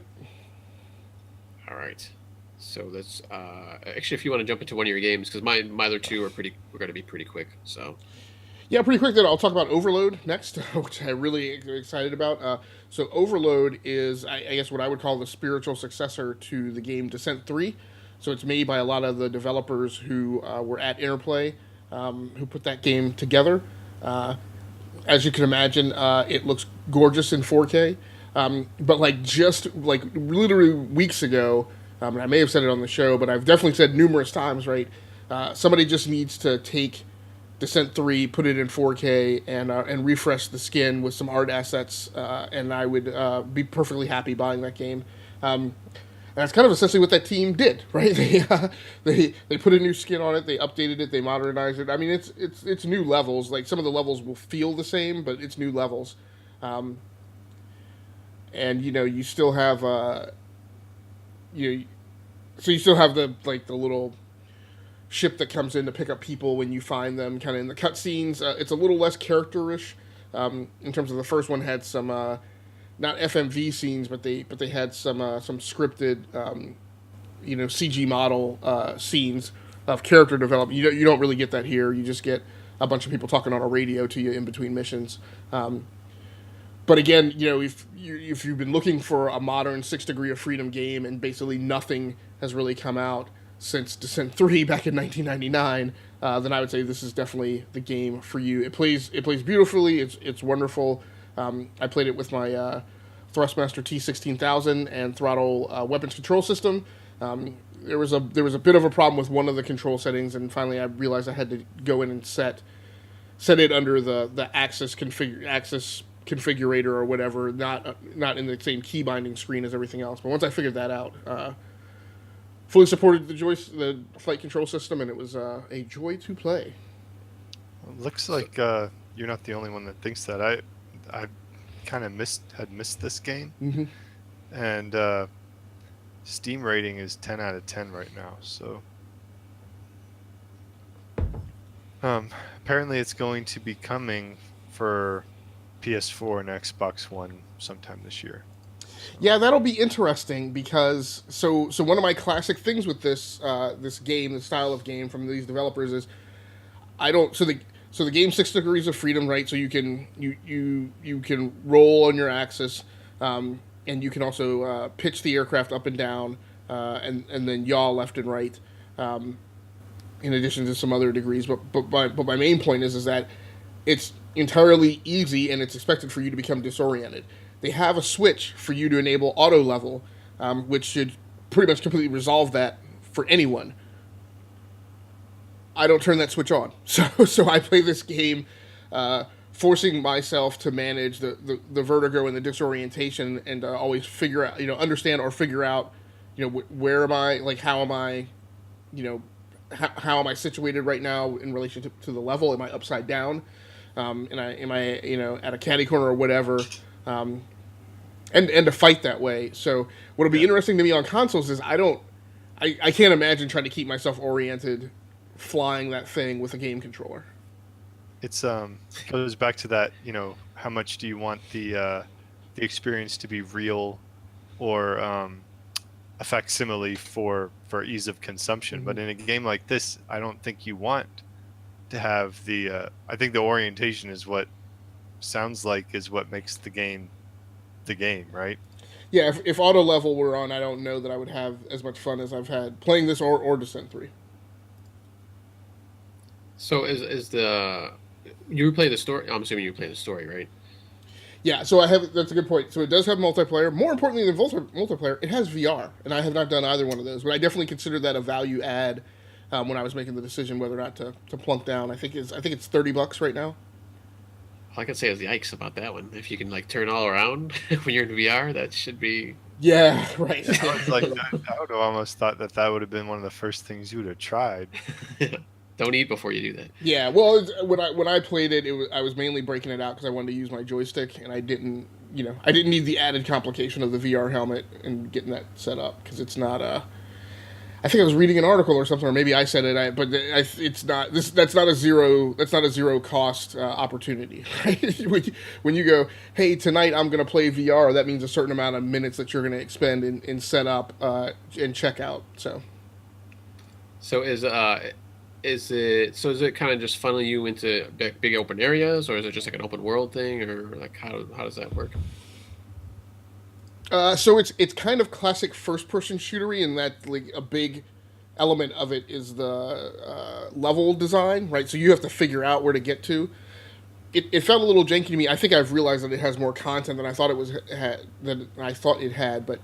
All right. So that's actually, if you want to jump into one of your games, because my other two are going to be pretty quick. So. Yeah, pretty quick then I'll talk about Overload next, which I'm really excited about. So Overload is, I guess, what I would call the spiritual successor to the game Descent 3. So it's made by a lot of the developers who were at Interplay, who put that game together. As you can imagine, it looks gorgeous in 4K. But like just like literally weeks ago, and I may have said it on the show, but I've definitely said numerous times, right? Somebody just needs to take Descent 3, put it in 4K, and refresh the skin with some art assets, and I would be perfectly happy buying that game. And that's kind of essentially what that team did, right? They put a new skin on it, they updated it, they modernized it. I mean, it's new levels. Like some of the levels will feel the same, but it's new levels. And you still have so you still have the little ship that comes in to pick up people when you find them, kind of in the cutscenes. It's a little less character-ish in terms of the first one had some not FMV scenes, but they had some scripted CG model scenes of character development. You don't really get that here. You just get a bunch of people talking on a radio to you in between missions. But again, if you've been looking for a modern 6 Degree of Freedom game and basically nothing has really come out since Descent 3 back in 1999, then I would say this is definitely the game for you. It plays beautifully. It's wonderful. I played it with my Thrustmaster T16000 and throttle weapons control system. There was a bit of a problem with one of the control settings, and finally I realized I had to go in and set it under the axis configurator or whatever, not in the same key binding screen as everything else. But once I figured that out, fully supported the flight control system, and it was a joy to play. Well, it looks like you're not the only one that thinks that. I kind of had missed this game, mm-hmm. and Steam rating is 10 out of 10 right now. So apparently it's going to be coming for PS4 and Xbox One sometime this year. Yeah, that'll be interesting because so one of my classic things with this game, the style of game from these developers is the game 6 Degrees of Freedom, right? So you can roll on your axis, and you can also pitch the aircraft up and down, and then yaw left and right, in addition to some other degrees. But my main point is that it's entirely easy and it's expected for you to become disoriented. They have a switch for you to enable auto level, which should pretty much completely resolve that for anyone. I don't turn that switch on, so I play this game, forcing myself to manage the vertigo and the disorientation, and always figure out, understand or figure out, where am I, like how am I, how am I situated right now in relation to the level? Am I upside down? Am I at a catty corner or whatever? And to fight that way. So what'll be interesting to me on consoles is I can't imagine trying to keep myself oriented flying that thing with a game controller. It's goes back to that, how much do you want the experience to be real or a facsimile for ease of consumption. Mm-hmm. But in a game like this, I don't think you want to have I think the orientation is what sounds like is what makes the game, right? Yeah, if auto level were on, I don't know that I would have as much fun as I've had playing this or Descent 3. So you play the story? I'm assuming you play the story, right? Yeah, so that's a good point. So it does have multiplayer. More importantly than multiplayer, it has VR, and I have not done either one of those. But I definitely consider that a value add when I was making the decision whether or not to plunk down. I think it's $30 right now. All I can say is yikes about that one. If you can turn all around when you're in VR, that should be. Yeah, right. I would have almost thought that would have been one of the first things you would have tried. Don't eat before you do that. Yeah, well, when I played it, I was mainly breaking it out because I wanted to use my joystick, and I didn't need the added complication of the VR helmet and getting that set up because it's not I think I was reading an article or something, or maybe I said it. But it's not this. That's not a zero cost opportunity. Right? When you go, hey, tonight I'm going to play VR, that means a certain amount of minutes that you're going to expend in setup and checkout. So is Is it kind of just funnel you into big open areas, or is it just like an open world thing, or like how does that work? So it's kind of classic first person shootery in that like a big element of it is the level design, right? So you have to figure out where to get to. It felt a little janky to me. I think I've realized that it has more content than I thought it had, but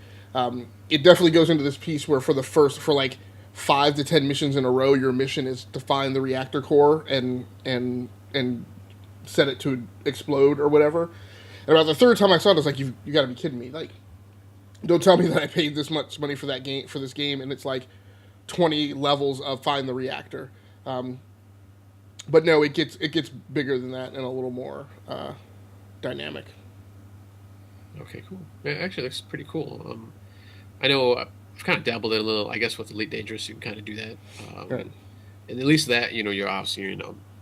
it definitely goes into this piece where for like 5 to 10 missions in a row, your mission is to find the reactor core and set it to explode or whatever. And about the third time I saw it, I was like, you got to be kidding me! Like, don't tell me that I paid this much money for this game, and it's like 20 levels of find the reactor. But no, it gets bigger than that and a little more dynamic. Okay, cool. Yeah, actually, looks pretty cool. I know I've kind of dabbled in a little. I guess with Elite Dangerous, you can kind of do that. Right. And at least that, you're obviously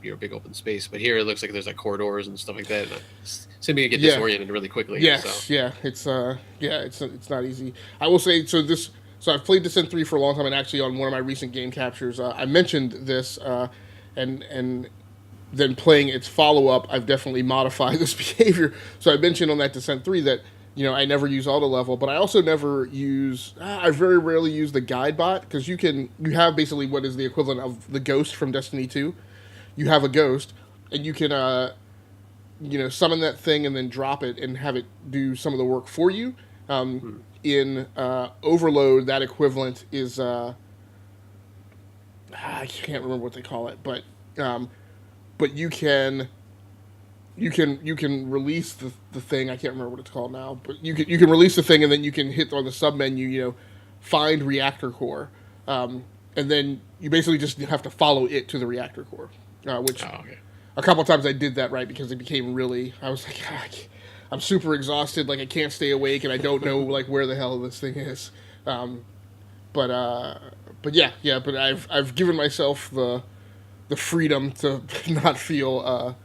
you're a big open space, but here it looks like there's like corridors and stuff like that. And seem to get disoriented really quickly. Yes, so. yeah, it's not easy. I will say so I've played Descent 3 for a long time, and actually on one of my recent game captures, I mentioned this, and then playing its follow up, I've definitely modified this behavior. So I mentioned on that Descent 3 that I never use auto level, but I also never use. I very rarely use the guide bot because you have basically what is the equivalent of the ghost from Destiny 2. You have a ghost, and you can summon that thing and then drop it and have it do some of the work for you. In Overload, that equivalent is I can't remember what they call it, but you can release the thing. I can't remember what it's called now, but you can release the thing and then you can hit on the sub menu, find reactor core, and then you basically just have to follow it to the reactor core, which. Oh, okay. A couple of times I did that right because it became really. I was like, I'm super exhausted. Like I can't stay awake and I don't know like where the hell this thing is. But yeah. But I've given myself the freedom to not feel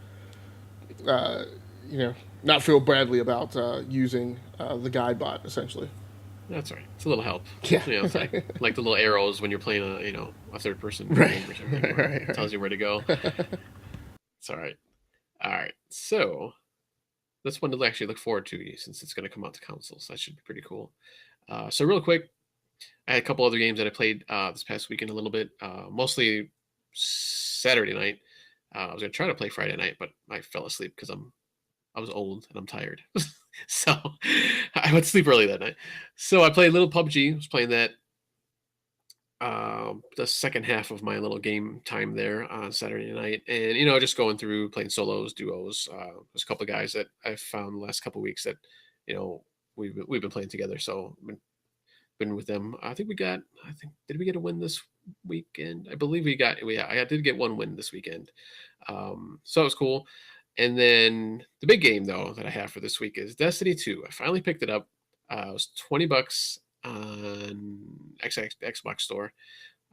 not feel badly about using the guide bot essentially. That's right. It's a little help. Yeah. It's like the little arrows when you're playing a third person right. game or something. Right. It tells you where to go. It's all right. All right. So that's one to actually look forward to since it's going to come out to consoles. That should be pretty cool. So real quick, I had a couple other games that I played this past weekend a little bit. Mostly Saturday night. I was going to try to play Friday night, but I fell asleep because I was old and I'm tired. So I went to sleep early that night. So I played a little PUBG. I was playing that the second half of my little game time there on Saturday night, and just going through playing solos, duos. There's a couple of guys that I've found the last couple of weeks that we've been playing together. So been with them. Did we get a win this weekend? I believe I did get one win this weekend. So it was cool. And then the big game though that I have for this week is Destiny 2. I finally picked it up. It was $20 on Xbox Store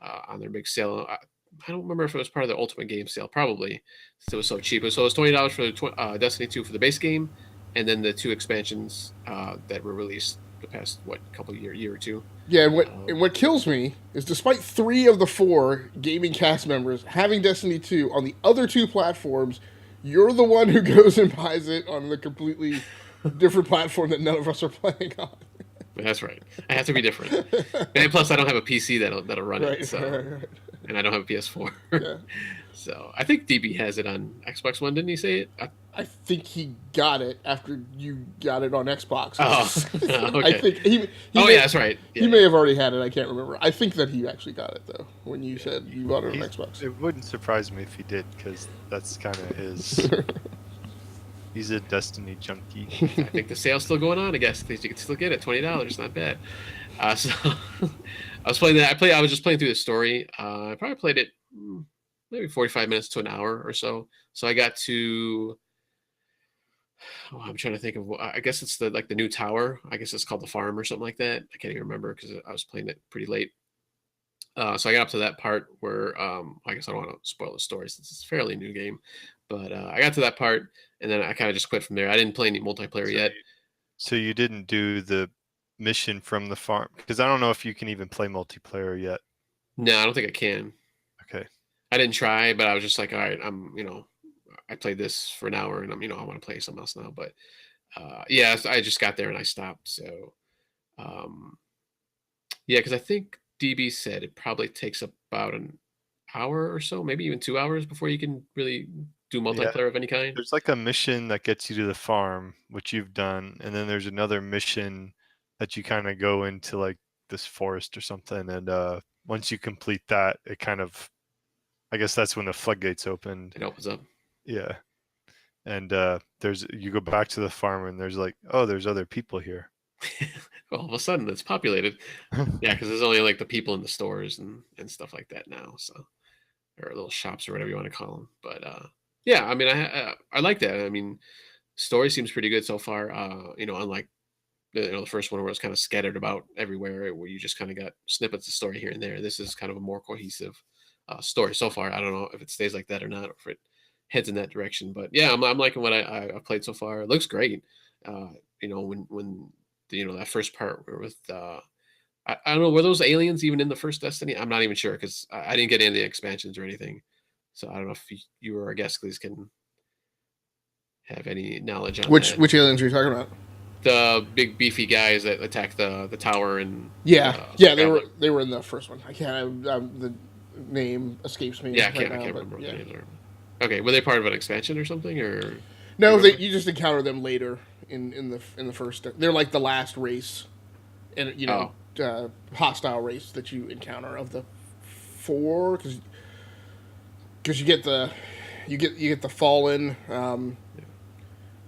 on their big sale. I don't remember if it was part of the Ultimate Game sale. Probably, since it was so cheap. So it was $20 for the Destiny 2 for the base game, and then the 2 expansions that were released the past year or two. Yeah, and what kills me is despite 3 of the 4 gaming cast members having Destiny 2 on the other 2 platforms, you're the one who goes and buys it on the completely different platform that none of us are playing on. That's right. I have to be different. And plus, I don't have a PC that'll run it. So, right. And I don't have a PS4. Yeah. So I think DB has it on Xbox One. Didn't he say it? I think he got it after you got it on Xbox. Oh, okay. I think he yeah, that's right. Yeah, he may have already had it. I can't remember. I think that he actually got it though. When you said you bought it on Xbox, it wouldn't surprise me if he did because that's kind of his. He's a Destiny junkie. I think the sale's still going on. I guess you can still get it. $20, not bad. So I was playing that. I was just playing through the story. I probably played it maybe 45 minutes to an hour or so. So I got to. Oh, I'm trying to think of. I guess it's the new tower. I guess it's called the farm or something like that. I can't even remember because I was playing it pretty late. So I got up to that part where I guess I don't want to spoil the story since it's a fairly new game, but I got to that part and then I kind of just quit from there. I didn't play any multiplayer yet. So you didn't do the mission from the farm because I don't know if you can even play multiplayer yet. No, I don't think I can. Okay. I didn't try, but I was just like, all right, I played this for an hour, and I want to play something else now. But yeah, so I just got there and I stopped. So um, yeah, because I think DB said it probably takes about an hour or so, maybe even 2 hours before you can really do Yeah. multiplayer of any kind. There's like a mission that gets you to the farm, which you've done, and then there's another mission that you kind of go into like this forest or something, and once you complete that, it kind of, I guess that's when the floodgates opened. It opens up. Yeah. And you go back to the farm and there's like, oh, there's other people here. All of a sudden, it's populated. Yeah, because there's only like the people in the stores and stuff like that now. So, or little shops or whatever you want to call them. But yeah, I mean, I like that. I mean, story seems pretty good so far. Unlike the first one where it's kind of scattered about everywhere, where you just kind of got snippets of story here and there. This is kind of a more cohesive story so far. I don't know if it stays like that or not, or if it heads in that direction. But yeah, I'm liking what I've played so far. It looks great. When that first part with I don't know, were those aliens even in the first Destiny? I'm not even sure because I didn't get any of the expansions or anything. So I don't know if you or our guest please can have any knowledge on Which that. which aliens are you talking about? The big beefy guys that attacked the tower and Yeah, they were in the first one. I can't. The name escapes me. Yeah, I right can't now, remember. Yeah. The names. Okay, were they part of an expansion or something, or No, you just encounter them later in the first. They're like the last race, and hostile race that you encounter of the four, because you get the fallen,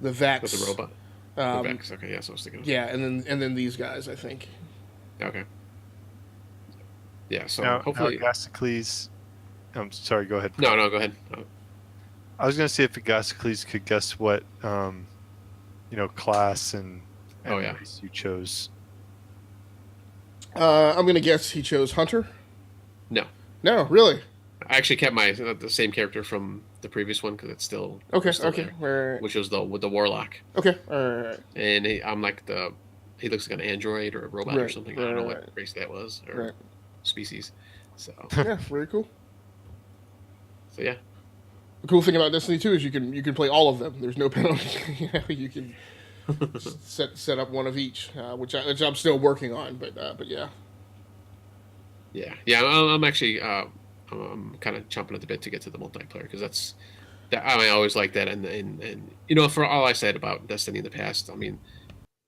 the Vex, with the robot? The Vex. Okay, yeah, so I was thinking. Yeah, and then these guys, I think. Okay. Yeah, so now, hopefully. Gasicles, I'm sorry. Go ahead. No, go ahead. No. I was gonna see if Gasicles could guess what class and race you chose. I'm gonna guess he chose Hunter. No, really. I actually kept the same character from the previous one because it's still okay. There, which was the Warlock. Okay, all right. And I'm like he looks like an android or a robot or something. I don't know what race that was or species. So yeah, very cool. So yeah. The cool thing about Destiny 2 is you can play all of them. There's no penalty. You can set up one of each, which I'm still working on. But yeah. Yeah. I'm actually I'm kind of chomping at the bit to get to the multiplayer because I always like that and for all I said about Destiny in the past, I mean,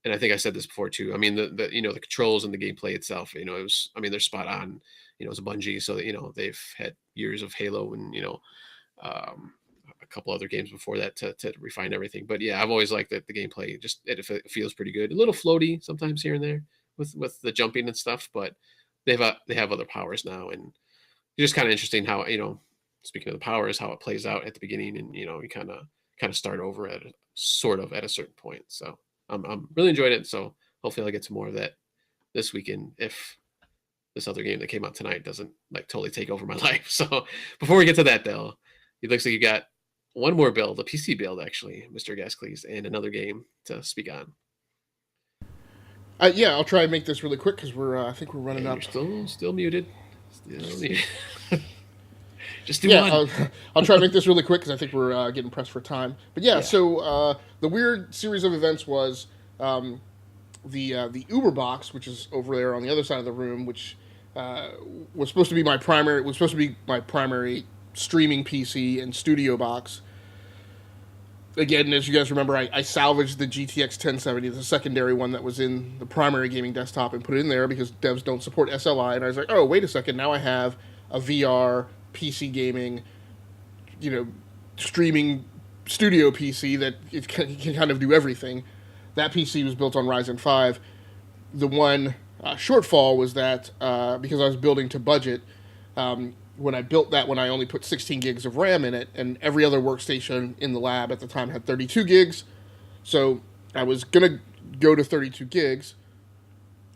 and I think I said this before too. I mean the controls and the gameplay itself, it was, I mean, they're spot on. It's a Bungie, so they've had years of Halo and a couple other games before that to refine everything. But yeah, I've always liked that the gameplay it feels pretty good. A little floaty sometimes here and there with the jumping and stuff, but they have other powers now, and it's just kind of interesting how speaking of the powers, how it plays out at the beginning, and you kind of start over at a certain point. So I'm really enjoying it. So hopefully I'll get to more of that this weekend if this other game that came out tonight doesn't like totally take over my life. So before we get to that though, it looks like you got one more build, a PC build actually, Mr. Gascles, and another game to speak on. Yeah, I'll try and make this really quick because I think we're running up. Still muted. Just do one. I'll try to make this really quick because I think we're getting pressed for time. But yeah. So the weird series of events was the Uber box, which is over there on the other side of the room, which was supposed to be my primary. Was supposed to be my primary streaming PC and studio box. Again, as you guys remember, I salvaged the GTX 1070, the secondary one that was in the primary gaming desktop, and put it in there because devs don't support SLI. And I was like, oh, wait a second, now I have a VR PC gaming, streaming studio PC that it can kind of do everything. That PC was built on Ryzen 5. The one shortfall was that because I was building to budget, when I built that one, I only put 16 gigs of RAM in it, and every other workstation in the lab at the time had 32 gigs. So I was going to go to 32 gigs.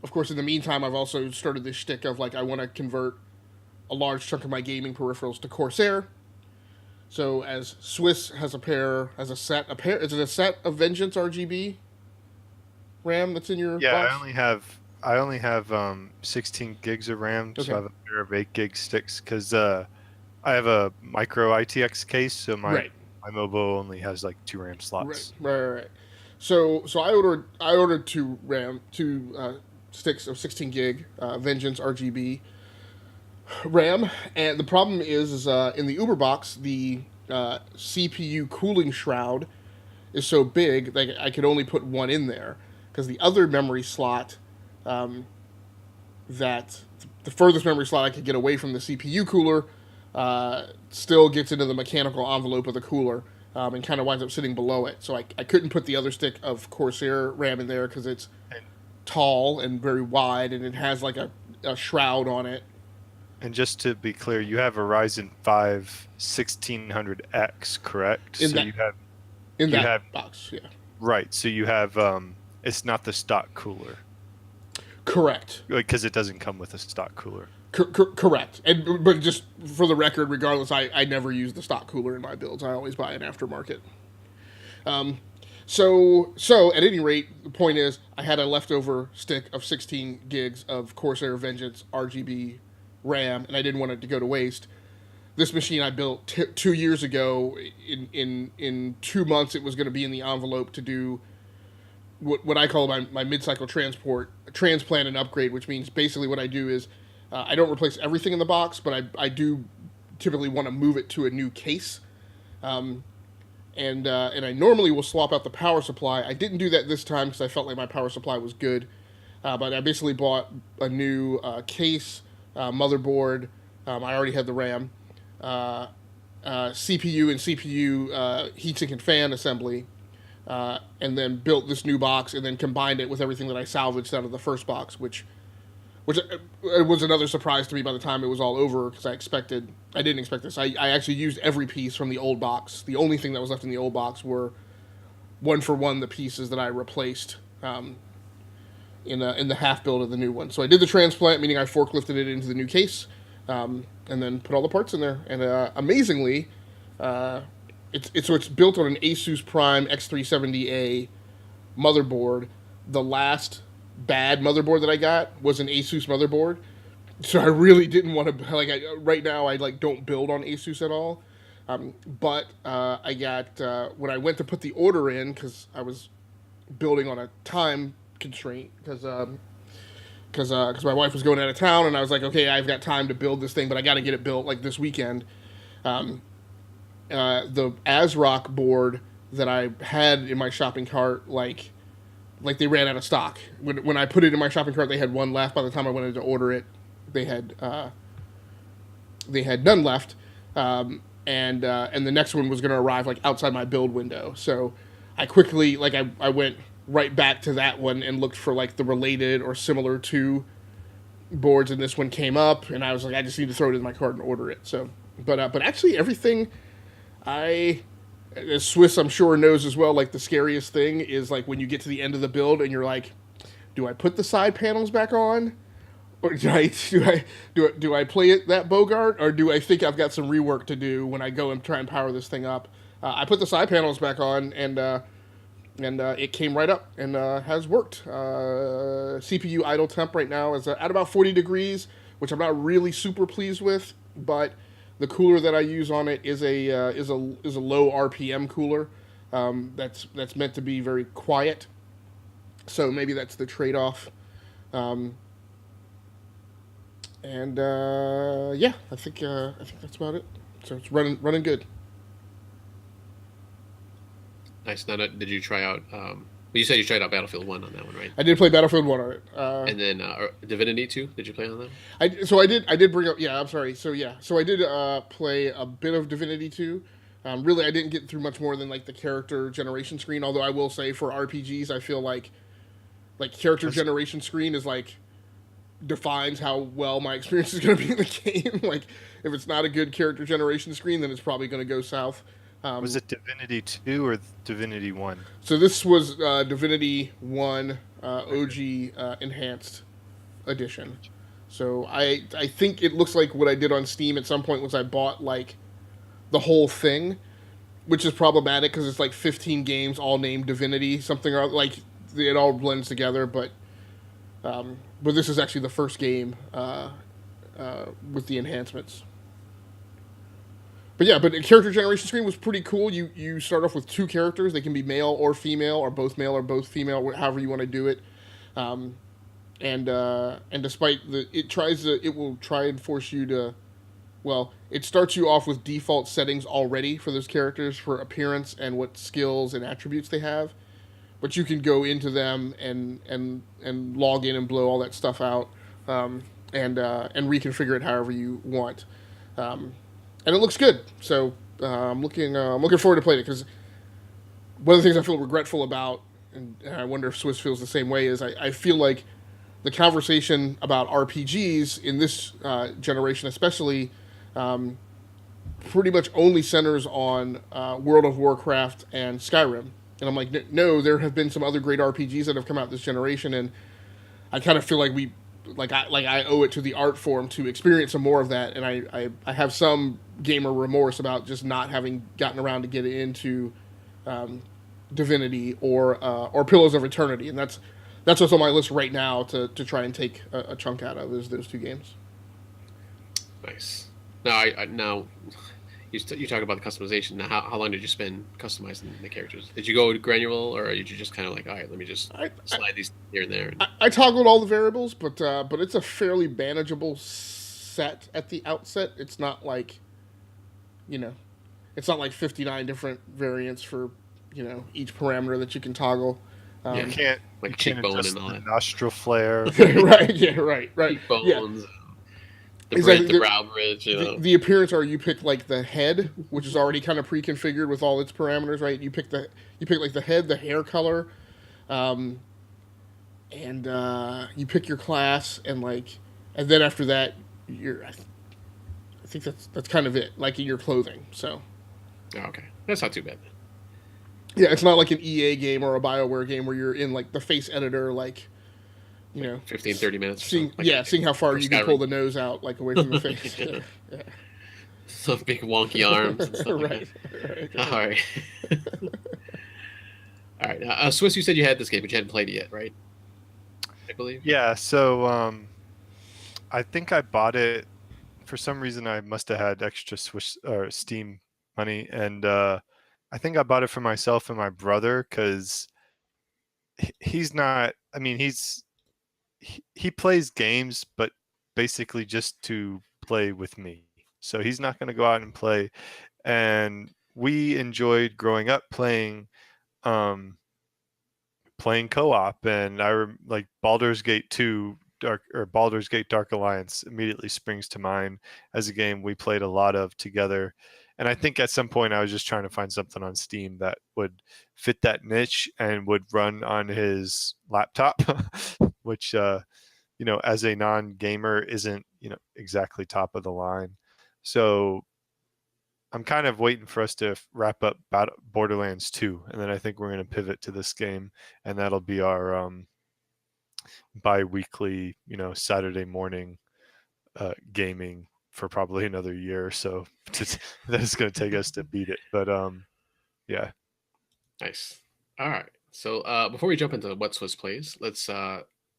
Of course, in the meantime, I've also started this shtick of, I want to convert a large chunk of my gaming peripherals to Corsair. So as Swiss has is it a set of Vengeance RGB RAM that's in your box? I only have 16 gigs of RAM, so I have a pair of 8 gig sticks because I have a micro ITX case, so my Right. my MOBO only has like 2 RAM slots. Right. So I ordered two sticks of 16 gig Vengeance RGB RAM, and the problem is in the Uber box the CPU cooling shroud is so big that I could only put one in there because the other memory slot, that the furthest memory slot I could get away from the CPU cooler, still gets into the mechanical envelope of the cooler, and kind of winds up sitting below it. So I couldn't put the other stick of Corsair RAM in there because it's And tall and very wide, and it has like a shroud on it. and just to be clear, you have a Ryzen 5 1600X, correct? In So that- you have In You that have- box, yeah. right. So you have it's not the stock cooler, Correct. because it doesn't come with a stock cooler. Correct. But just for the record, regardless, I never use the stock cooler in my builds. I always buy an aftermarket. So at any rate, the point is, I had a leftover stick of 16 gigs of Corsair Vengeance RGB RAM, and I didn't want it to go to waste. This machine I built 2 years ago. In 2 months, it was going to be in the envelope to do what I call my mid-cycle transplant and upgrade, which means basically what I do is I don't replace everything in the box, but I do typically want to move it to a new case. And I normally will swap out the power supply. I didn't do that this time because I felt like my power supply was good. But I basically bought a new case, motherboard. I already had the RAM, CPU and CPU heatsink and fan assembly, and then built this new box and then combined it with everything that I salvaged out of the first box, which it was another surprise to me by the time it was all over because I didn't expect this. I actually used every piece from the old box. The only thing that was left in the old box were one for one the pieces that I replaced in the half build of the new one. So I did the transplant, meaning I forklifted it into the new case, and then put all the parts in there. And amazingly, it's built on an Asus Prime X370A motherboard. The last bad motherboard that I got was an Asus motherboard, so I really didn't want to right now I don't build on Asus at all. But I got when I went to put the order in because I was building on a time constraint because my wife was going out of town and I was like, okay, I've got time to build this thing, but I got to get it built like this weekend. The ASRock board that I had in my shopping cart, like they ran out of stock. When I put it in my shopping cart, they had one left. By the time I went in to order it, they had none left, and the next one was going to arrive like outside my build window. So I quickly I went right back to that one and looked for like the related or similar to boards, and this one came up, and I was like, I just need to throw it in my cart and order it. So, but actually everything as Swiss I'm sure knows as well, like the scariest thing is like when you get to the end of the build and you're like, do I put the side panels back on, or do I play it that Bogart, or do I think I've got some rework to do when I go and try and power this thing up? I put the side panels back on, and it came right up and has worked. CPU idle temp right now is at about 40 degrees, which I'm not really super pleased with, but the cooler that I use on it is a low RPM cooler that's meant to be very quiet. So maybe that's the trade-off. Yeah, I think that's about it. So it's running good. Nice. Now, did you try out? You said you tried out Battlefield 1 on that one, right? I did play Battlefield 1 on it. And then Divinity 2. Did you play on that one? I did bring up. Yeah, I'm sorry. So I did play a bit of Divinity 2. Really, I didn't get through much more than like the character generation screen. Although I will say for RPGs, I feel like character generation screen is like defines how well my experience is going to be in the game. Like if it's not a good character generation screen, then it's probably going to go south. Was it Divinity 2 or Divinity 1? So this was Divinity 1 OG Enhanced Edition. So I think it looks like what I did on Steam at some point was I bought like the whole thing, which is problematic because it's like 15 games all named Divinity something, or like it all blends together. But this is actually the first game with the enhancements. But yeah, but the character generation screen was pretty cool. You start off with two characters. They can be male or female, or both male or both female, however you want to do it. Um, and despite it will try and force you to. Well, it starts you off with default settings already for those characters for appearance and what skills and attributes they have. But you can go into them and log in and blow all that stuff out, and reconfigure it however you want. And it looks good. So I'm looking forward to playing it, because one of the things I feel regretful about, and I wonder if Swiss feels the same way, is I feel like the conversation about RPGs in this generation, especially, pretty much only centers on World of Warcraft and Skyrim. And I'm like, no, there have been some other great RPGs that have come out this generation, and I kind of feel like I owe it to the art form to experience some more of that. And I have some gamer remorse about just not having gotten around to get into Divinity or Pillars of Eternity, and that's what's on my list right now to try and take a chunk out of, is those two games. Nice. Now you talk about the customization. Now, how long did you spend customizing the characters? Did you go granular, or did you just kind of like, all right, let me just slide these here and there? I toggled all the variables, but it's a fairly manageable set at the outset. It's not like, it's not like 59 different variants for, each parameter that you can toggle. You can't like cheekbone and all that. Nostril flare. Right. Yeah. Right. Cheekbones. Yeah. The brow bridge. The appearance are, you pick like the head, which is already kind of pre-configured with all its parameters, right? You pick like the head, the hair color, and you pick your class, and then after that, I think that's kind of it, like in your clothing. So. Okay, that's not too bad. Yeah, it's not like an EA game or a BioWare game where you're in like the face editor, 15, 30 minutes. Seeing how far you can pull the nose out, away from the face. Yeah. Some big wonky arms. And stuff right. All right. All right. Swiss, you said you had this game, but you hadn't played it yet, right? I believe. Yeah. So I think I bought it. For some reason, I must have had extra Steam money, and I think I bought it for myself and my brother, because he's not. I mean, he plays games, but basically just to play with me. So he's not going to go out and play. And we enjoyed growing up playing co-op, and like Baldur's Gate 2 Baldur's Gate Dark Alliance immediately springs to mind as a game we played a lot of together. And I think at some point I was just trying to find something on Steam that would fit that niche and would run on his laptop, which, as a non-gamer isn't, exactly top of the line. So I'm kind of waiting for us to wrap up Borderlands 2. And then I think we're going to pivot to this game, and that'll be our bi-weekly, Saturday morning gaming for probably another year or so. That is going to take us to beat it. But yeah. Nice. All right. So before we jump into what Swiss plays, let's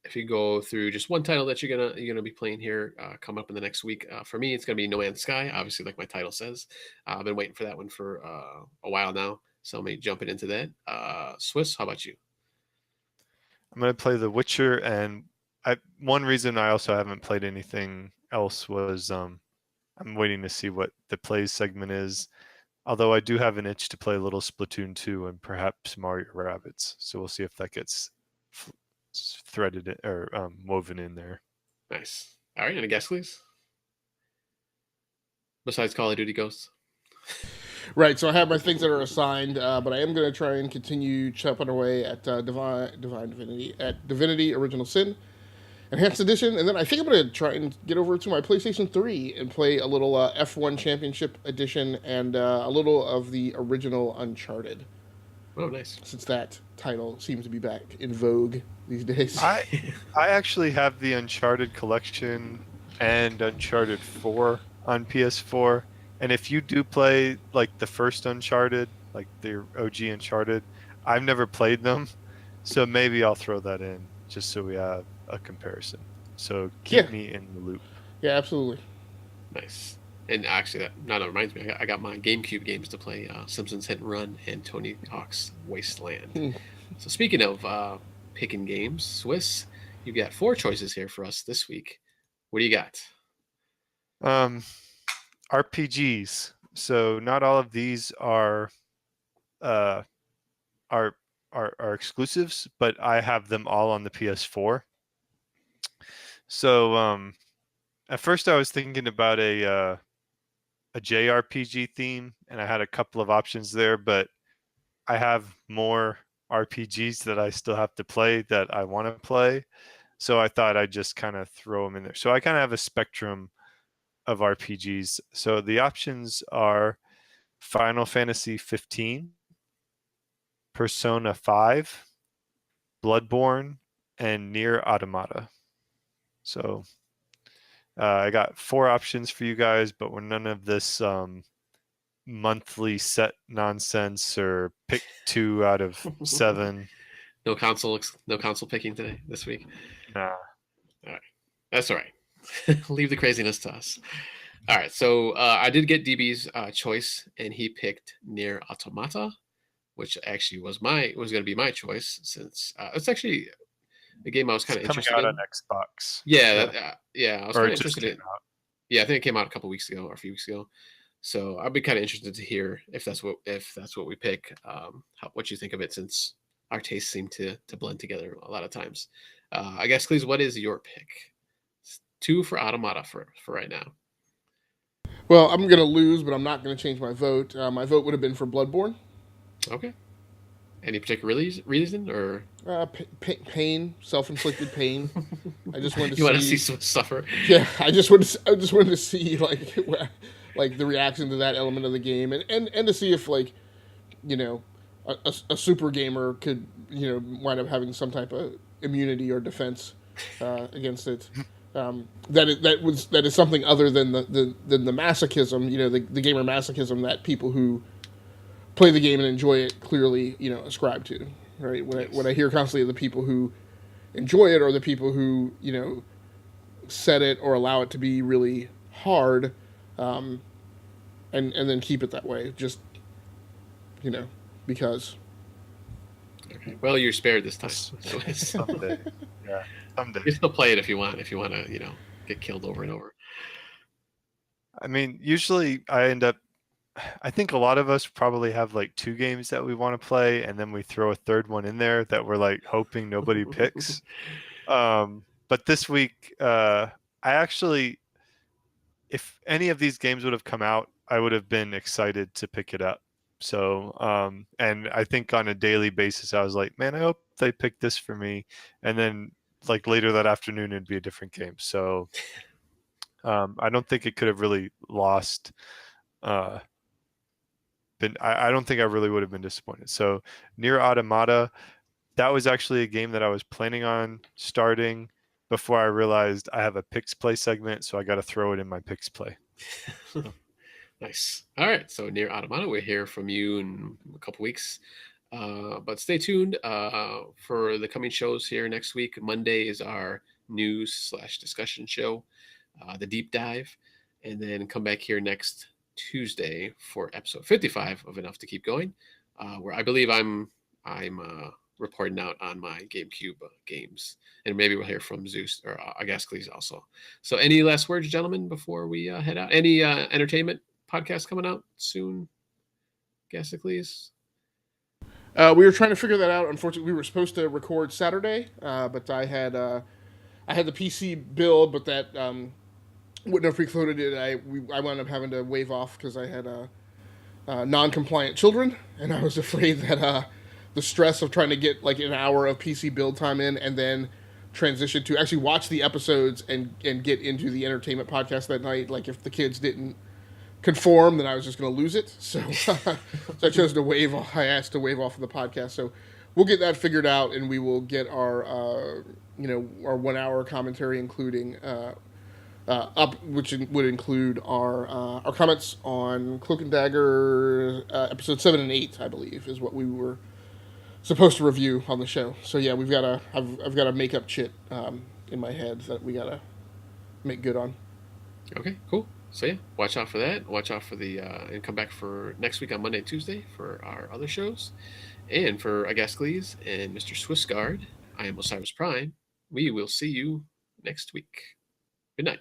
if you go through just one title that you're gonna be playing here coming up in the next week. For me, it's gonna be No Man's Sky. Obviously, like my title says, I've been waiting for that one for a while now. So I'm jumping into that. Swiss, how about you? I'm going to play The Witcher, and one reason I also haven't played anything else was I'm waiting to see what the plays segment is. Although I do have an itch to play a little Splatoon 2 and perhaps Mario Rabbids. So we'll see if that gets threaded or woven in there. Nice. All right, and a guess, please. Besides Call of Duty Ghosts. Right, so I have my things that are assigned, but I am going to try and continue chopping away at Divinity Original Sin Enhanced Edition, and then I think I'm going to try and get over to my PlayStation 3 and play a little F1 Championship Edition and a little of the original Uncharted. Oh, nice. Since that title seems to be back in vogue these days. I actually have the Uncharted collection and Uncharted 4 on PS4. And if you do play like the first Uncharted, like the OG Uncharted, I've never played them. So maybe I'll throw that in just so we have a comparison. So keep me in the loop. Yeah, absolutely. Nice. And actually, that reminds me. I got my GameCube games to play: Simpsons Hit and Run and Tony Hawk's Wasteland. Hmm. So speaking of picking games, Swiss, you got 4 choices here for us this week. What do you got? Um, RPGs. So not all of these uh, are are exclusives, but I have them all on the PS4. So at first I was thinking about a JRPG theme, and I had a couple of options there, but I have more RPGs that I still have to play that I want to play. So I thought I'd just kind of throw them in there. So I kind of have a spectrum of RPGs. So the options are Final Fantasy 15, Persona 5, Bloodborne, and Nier Automata. So I got 4 options for you guys, but we're none of this monthly set nonsense or pick 2 out of 7. No console picking today this week. Nah. All right, that's all right. Leave the craziness to us. All right, so I did get DB's choice, and he picked Nier Automata, which actually was going to be my choice since it's actually a game I was kind of coming interested out in. on Xbox. Yeah, I was kind of interested in. Yeah, I think it came out a couple weeks ago or a few weeks ago. So I'd be kind of interested to hear if that's what we pick. What you think of it, since our tastes seem to blend together a lot of times. I guess, Cleese, what is your pick? 2 for Automata for right now. Well, I'm going to lose, but I'm not going to change my vote. My vote would have been for Bloodborne. Okay. Any particular reason, or pain, self-inflicted pain. I just wanted to you want to see someone suffer? Yeah, I just wanted to see like the reaction to that element of the game, and to see if, like, you know, a super gamer could, you know, wind up having some type of immunity or defense against it. That is something other than the masochism, you know, the gamer masochism that people who play the game and enjoy it clearly, you know, ascribe to. Right? When I hear constantly of the people who enjoy it, or the people who, you know, set it or allow it to be really hard, and then keep it that way, just, you know, because. Okay. Well, you're spared this time. Someday. Yeah, someday. You still play it if you want to, you know, get killed over and over. I mean, usually I think a lot of us probably have like 2 games that we want to play, and then we throw a third one in there that we're like hoping nobody picks. But this week, I actually, if any of these games would have come out, I would have been excited to pick it up. So, and I think on a daily basis, I was like, man, I hope they pick this for me. And then, like, later that afternoon, it'd be a different game. So, I don't think it could have really lost. I don't think I really would have been disappointed. So, Nier Automata, that was actually a game that I was planning on starting before I realized I have a Pix Play segment, so I got to throw it in my Pix Play. Nice. All right. So Nier Automata, we'll hear from you in a couple weeks. But stay tuned for the coming shows here next week. Monday is our news/discussion show, the deep dive, and then come back here next Tuesday for episode 55 of Enough to Keep Going, where I believe I'm reporting out on my GameCube games, and maybe we'll hear from Zeux or Agascles also. So, any last words, gentlemen, before we head out? Any entertainment podcast coming out soon, Agascles? We were trying to figure that out. Unfortunately, we were supposed to record Saturday, but I had the PC build, but that wouldn't have precluded it. I wound up having to waive off because I had non-compliant children, and I was afraid that the stress of trying to get like an hour of PC build time in, and then transition to actually watch the episodes and get into the entertainment podcast that night. Like, if the kids didn't conform, then I was just going to lose it. So, so I chose to waive. I asked to waive off of the podcast. So we'll get that figured out, and we will get our our 1 hour commentary, including up, which would include our comments on Cloak and Dagger episode 7 and 8, I believe, is what we were supposed to review on the show. So yeah, I've got a makeup chit in my head that we gotta make good on. Okay, cool. So yeah, watch out for that. Watch out for the and come back for next week on Monday and Tuesday for our other shows. And for Agascles and Mr. Swissguard, I am Osiris Prime. We will see you next week. Good night.